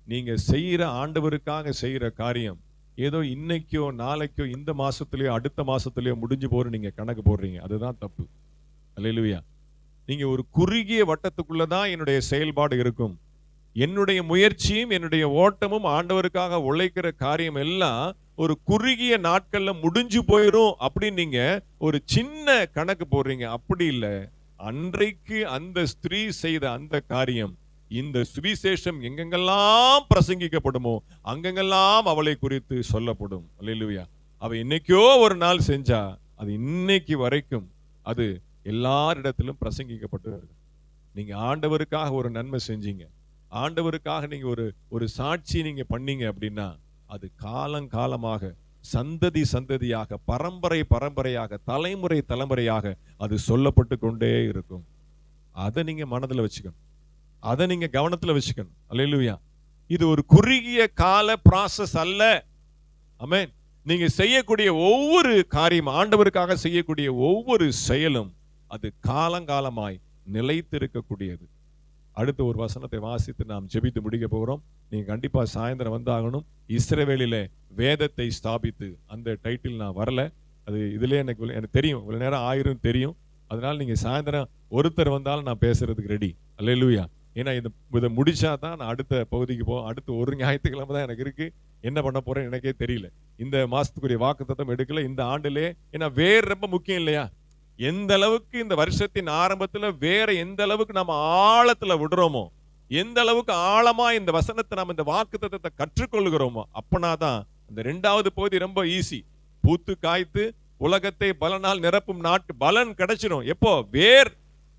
நீங்க செய்யற ஆண்டவருக்காக செய்யற காரியம் ஏதோ இன்னைக்கோ நாளைக்கோ இந்த மாசத்துலயோ அடுத்த மாசத்துலயோ முடிஞ்சு போற நீங்க கணக்கு போடுறீங்க, அதுதான் தப்பு. அல்லேலூயா. நீங்க ஒரு குறுகிய வட்டத்துக்குள்ளதான் என்னுடைய செயல்பாடு இருக்கும், என்னுடைய முயற்சியும் என்னுடைய ஓட்டமும் ஆண்டவருக்காக உழைக்கிற காரியம் எல்லாம் ஒரு குறுகிய நாட்கள்ல முடிஞ்சு போயிரும் அப்படின்னு நீங்க ஒரு சின்ன கணக்கு போடுறீங்க. அப்படி இல்லை. அன்றைக்கு அந்த ஸ்திரீ செய்த அந்த காரியம் இந்த சுவிசேஷம் எங்கெங்கெல்லாம் பிரசங்கிக்கப்படுமோ அங்கெங்கெல்லாம் அவளை குறித்து சொல்லப்படும். அல்லேலூயா. அவ இன்னைக்கோ ஒரு நாள் செஞ்சா அது இன்னைக்கு வரைக்கும் அது எல்லாரிடத்திலும் பிரசங்கிக்கப்பட்டு வருது. நீங்க ஆண்டவருக்காக ஒரு நன்மை செஞ்சீங்க, ஆண்டவருக்காக நீங்க ஒரு சாட்சி நீங்க பண்ணீங்க அப்படின்னா அது காலங்காலமாக சந்ததி சந்ததியாக பரம்பரையாக தலைமுறை தலைமுறையாக அது சொல்லப்பட்டு கொண்டே இருக்கும். அதை நீங்க மனதில் வச்சுக்கணும், அதை நீங்க கவனத்துல வச்சுக்கணும். அல்லேலூயா. இது ஒரு குறுகிய கால ப்ராசஸ் அல்ல. ஆமென். நீங்க செய்யக்கூடிய ஒவ்வொரு காரியம், ஆண்டவருக்காக செய்யக்கூடிய ஒவ்வொரு செயலும் அது காலங்காலமாய் நிலைத்திருக்கக்கூடியது. அடுத்த ஒரு வசனத்தை வாசித்து நாம் ஜெபித்து முடிக்க போகிறோம். நீங்க கண்டிப்பா சாயந்தரம் வந்தாகணும். இஸ்ரவேலிலே வேதத்தை ஸ்தாபித்து, அந்த டைட்டில் நான் வரல, அது இதுல எனக்கு தெரியும், இவ்வளவு நேரம் ஆயிரம் தெரியும். அதனால நீங்க சாயந்தரம் ஒருத்தர் வந்தாலும் நான் பேசுறதுக்கு ரெடி. அல்லேலூயா. ஏன்னா இதை முடிச்சா தான் நான் அடுத்த பகுதிக்கு போவோம். அடுத்து ஒரு ஞாயிற்றுக்கிழமை தான் எனக்கு இருக்கு. என்ன பண்ண போறேன் எனக்கே தெரியல. இந்த மாசத்துக்குரிய வாக்குத்தத்தம் எடுக்கல இந்த ஆண்டுலே. ஏன்னா வேற ரொம்ப முக்கியம் இல்லையா? எந்த அளவுக்கு இந்த வருஷத்தின் ஆரம்பத்துல வேற எந்த அளவுக்கு நம்ம ஆழத்துல விடுறோமோ எந்த அளவுக்கு ஆழமா இந்த வசனத்தை நம்ம இந்த வாக்குத்தத்தத்தை கற்றுக்கொள்கிறோமோ அப்பனாதான் இந்த 2வது பகுதி ரொம்ப ஈஸி. பூத்து காய்த்து உலகத்தை பலனால் நிரப்பும் நாட்டு பலன் கிடைச்சிடும். எப்போ வேர்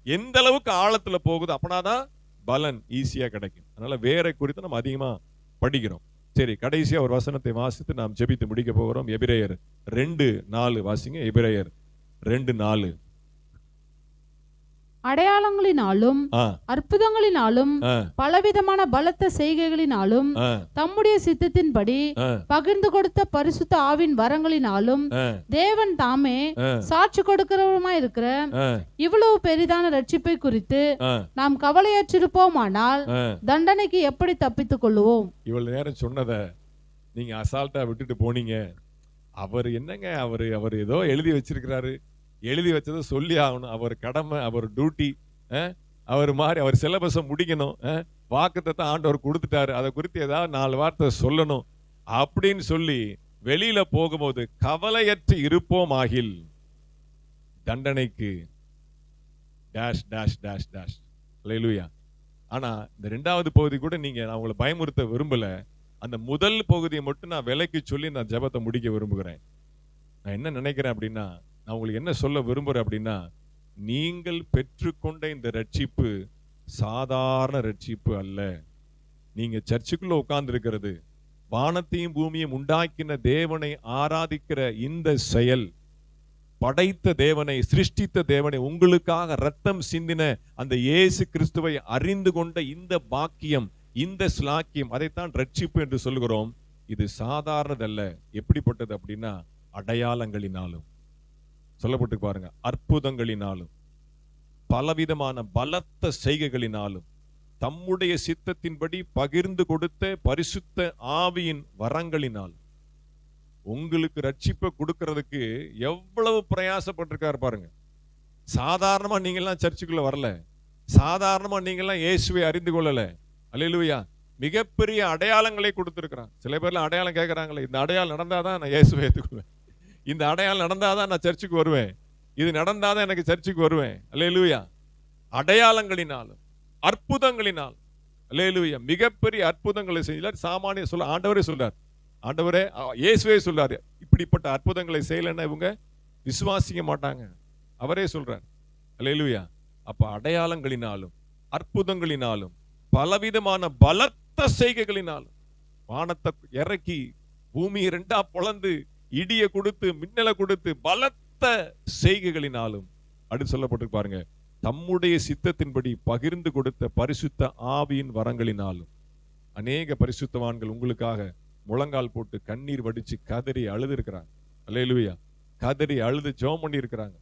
எந்த அளவுக்கு ஆழத்துல போகுது அப்பனாதான் பலன் ஈஸியா கிடைக்கும். அதனால வேரை குறித்து நம்ம அதிகமா படிக்கிறோம். சரி, கடைசியா ஒரு வசனத்தை வாசித்து நாம் ஜெபித்து முடிக்க போகிறோம். எபிரேயர் 2:4 வாசிங்க. எபிரேயர் 2:4. அடையாளங்களினாலும் அற்புதங்களினாலும் பலவிதமான பலத்த செய்கைகளினாலும் தம்முடைய சித்தத்தின்படி பகிர்ந்து கொடுத்த பரிசுத்த ஆவின் வரங்களினாலும் தேவன் தாமே சாட்சி கொடுக்கிறவருமா இருக்கிற இவ்வளவு பெரிதான ரட்சிப்பை குறித்து நாம் கவலையற்றிருப்போமானால் தண்டனைக்கு எப்படி தப்பித்துக் கொள்ளுவோம்? இவ்வளவு நேரம் சொன்னத நீங்க அசால்ட்டா விட்டுட்டு போனீங்க. அவர் என்னங்க, அவர் ஏதோ எழுதி வச்சிருக்கிறாரு, எழுதி வச்சதை சொல்லி ஆகணும். அவர் கடமை, அவர் டியூட்டி. அவர் மாதிரி அவர் சிலபஸை முடிக்கணும். வாக்குத்தத்தத்தை ஆண்டவர் கொடுத்துட்டாரு, அதை குறித்து ஏதாவது 4 வார்த்தை சொல்லணும் அப்படின்னு சொல்லி வெளியில போகும்போது கவலையற்று இருப்போம் ஆகில் தண்டனைக்கு டேஷ் டேஷ் டேஷ் டேஷ். அல்லேலூயா. ஆனா இந்த 2வது பகுதி கூட நீங்க நான் உங்களை பயமுறுத்த விரும்பல. அந்த முதல் பகுதியை மட்டும் நான் விலைக்கு சொல்லி நான் ஜெபத்தை முடிக்க விரும்புகிறேன். நான் என்ன நினைக்கிறேன் அப்படின்னா, நான் உங்களுக்கு என்ன சொல்ல விரும்புறேன் அப்படின்னா, நீங்கள் பெற்றுக்கொண்ட இந்த ரட்சிப்பு சாதாரண ரட்சிப்பு அல்ல. நீங்க சர்ச்சுக்குள்ள உட்கார்ந்து இருக்கிறது, வானத்தையும் பூமியையும் உண்டாக்கின தேவனை ஆராதிக்கிற இந்த செயல், படைத்த தேவனை, சிருஷ்டித்த தேவனை, உங்களுக்காக ரத்தம் சிந்தின அந்த இயேசு கிறிஸ்துவை அறிந்து கொண்ட இந்த பாக்கியம், இந்த ஸ்லாக்கியம், அதைத்தான் ரட்சிப்பு என்று சொல்கிறோம். இது சாதாரணதல்ல. எப்படிப்பட்டது அப்படின்னா, அடையாளங்களினாலும் சொல்லப்பட்டு பாருங்க, அற்புதங்களினாலும் பலவிதமான பலத்த செய்கைகளினாலும் தம்முடைய சித்தத்தின்படி பகிர்ந்து கொடுத்த பரிசுத்த ஆவியின் வரங்களினால் உங்களுக்கு ரட்சிப்பை கொடுக்கிறதுக்கு எவ்வளவு பிரயாசப்பட்டிருக்காரு பாருங்க. சாதாரணமா நீங்கெல்லாம் சர்ச்சுக்குள்ள வரல, சாதாரணமா நீங்கெல்லாம் இயேசுவை அறிந்து கொள்ளல. அல்லேலூயா. மிகப்பெரிய அடையாளங்களை கொடுத்திருக்கிறான். சில பேர்லாம் அடையாளம் கேட்கிறாங்களே, இந்த அடையாளம் நடந்தாதான் நான் இயேசுவை ஏற்றுக்கொள்வேன், இந்த அடையாளம் நடந்தாதான் நான் சர்ச்சுக்கு வருவேன், இது நடந்தாதான் எனக்கு சர்ச்சுக்கு வருவேன். அல்லேலூயா. அடையாளங்களினாலும் அற்புதங்களினால், அல்லேலூயா, மிகப்பெரிய அற்புதங்களை செய்யல. சாமானிய சொல்ல ஆண்டவரே சொல்றார், ஆண்டவரே இயேசுவே சொல்றாரு, இப்படிப்பட்ட அற்புதங்களை செய்யலைன்னா இவங்க விசுவாசிக்க மாட்டாங்க. அவரே சொல்றார். அல்லேலூயா. அப்ப அடையாளங்களினாலும் அற்புதங்களினாலும் பலவிதமான பலத்த செய்கைகளினாலும், வானத்தை இறக்கி பூமியை 2ஆ பொளந்து இடியை கொடுத்து மின்னலை கொடுத்து பலத்த செய்கைகளினாலும், அடுத்து சொல்லப்பட்டு பாருங்க, தம்முடைய சித்தத்தின்படி பகிர்ந்து கொடுத்த பரிசுத்த ஆவியின் வரங்களினாலும். அநேக பரிசுத்தவான்கள் உங்களுக்காக முழங்கால் போட்டு கண்ணீர் வடிச்சு கதறி அழுது இருக்கிறாங்க. அல்லேலூயா. கதறி அழுது ஜெபம் பண்ணி இருக்கிறாங்க.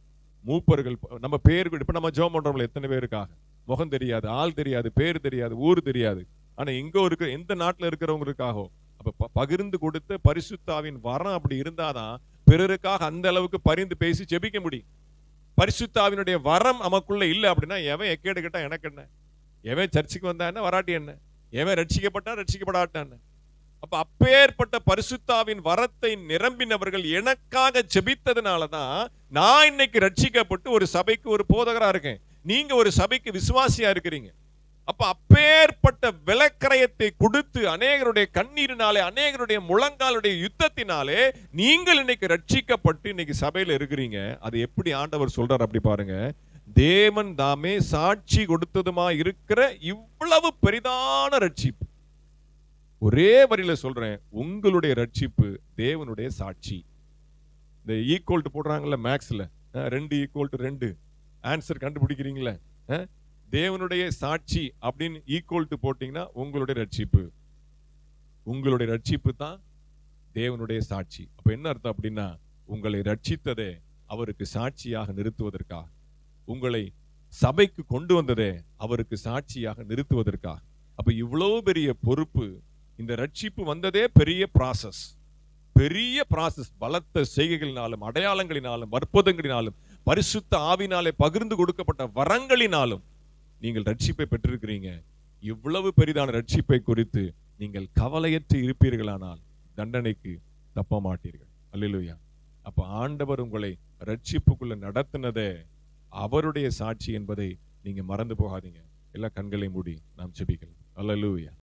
மூப்பர்கள் நம்ம பேர், இப்ப நம்ம ஜெபம் பண்றோம்ல எத்தனை பேருக்காக, முகம் தெரியாது, ஆள் தெரியாது, பேர் தெரியாது, ஊர் தெரியாது, ஆனா இங்க இருக்கிற எந்த நாட்டுல இருக்கிறவங்களுக்காக அப்ப பகிர்ந்து கொடுத்த பரிசுத்தாவின் வரம் அப்படி இருந்தாதான் பிறருக்காக அந்த அளவுக்கு பரிந்து பேசி ஜெபிக்க முடியும். பரிசுத்தாவினுடைய வரம் நமக்குள்ள இல்ல அப்படின்னா எவன் எக்கேடு கேட்டா எனக்கு என்ன, எவன் சர்ச்சுக்கு வந்தா என்ன, வராட்டி என்ன, எவன் ரட்சிக்கப்பட்டா ரட்சிக்கப்படாட்டா என்ன. அப்ப அப்பேற்பட்ட பரிசுத்தாவின் வரத்தை நிரம்பினவர்கள் எனக்காக ஜெபித்ததுனாலதான் நான் இன்னைக்கு ரட்சிக்கப்பட்டு ஒரு சபைக்கு ஒரு போதகரா இருக்கேன், நீங்க ஒரு சபைக்கு விசுவாசியா இருக்கிறீங்க. அப்ப அப்பேற்பட்ட விலக்கரையத்தை கொடுத்து அநேகருடைய கண்ணீரினாலே, அநேகருடைய முழங்காலுடைய யுத்தத்தினாலே நீங்கள் இன்னைக்கு ரட்சிக்கப்பட்டு இன்னைக்கு சபையில இருக்கிறீங்க. அது எப்படி ஆண்டவர் சொல்றார் அப்படி பாருங்க. தேவன் தாமே சாட்சி கொடுத்ததுமா இருக்கிற இவ்வளவு பெரிதான ரட்சிப்பு. ஒரே வரியில சொல்றேன், உங்களுடைய ரட்சிப்பு தேவனுடைய சாட்சி. இந்த ஈக்குவல் போடுறாங்கல்ல மேக்ஸ்ல, 2 = 2 ஆன்சர் கண்டுபிடிக்கிறீங்களா? தேவனுடைய சாட்சி அப்படின்னு ஈக்குவல் போட்டீங்கன்னா உங்களுடைய ரட்சிப்பு, உங்களுடைய ரட்சிப்பு தான் தேவனுடைய சாட்சி. அப்ப என்ன அர்த்தம் அப்படின்னா, உங்களை ரட்சித்ததே அவருக்கு சாட்சியாக நிறுத்துவதற்காக, உங்களை சபைக்கு கொண்டு வந்ததே அவருக்கு சாட்சியாக நிறுத்துவதற்காக. அப்ப இவ்வளவு பெரிய பொறுப்பு, இந்த ரட்சிப்பு வந்ததே பெரிய ப்ராசஸ், பெரிய ப்ராசஸ். பலத்த செய்கைகளினாலும் அடையாளங்களினாலும் அற்புதங்களினாலும் பரிசுத்த ஆவினாலே பகிர்ந்து கொடுக்கப்பட்ட வரங்களினாலும் நீங்கள் ரட்சிப்பை பெற்றிருக்கிறீங்க. இவ்வளவு பெரிதான ரட்சிப்பை குறித்து நீங்கள் கவலையற்று இருப்பீர்களானால் தண்டனைக்கு தப்ப மாட்டீர்கள். அல்லேலூயா. அப்ப ஆண்டவர் உங்களை ரட்சிப்புக்குள்ள நடத்தினதே அவருடைய சாட்சி என்பதை நீங்க மறந்து போகாதீங்க. எல்லா கண்களை மூடி நாம் ஜெபிக்கலாம். அல்லேலூயா.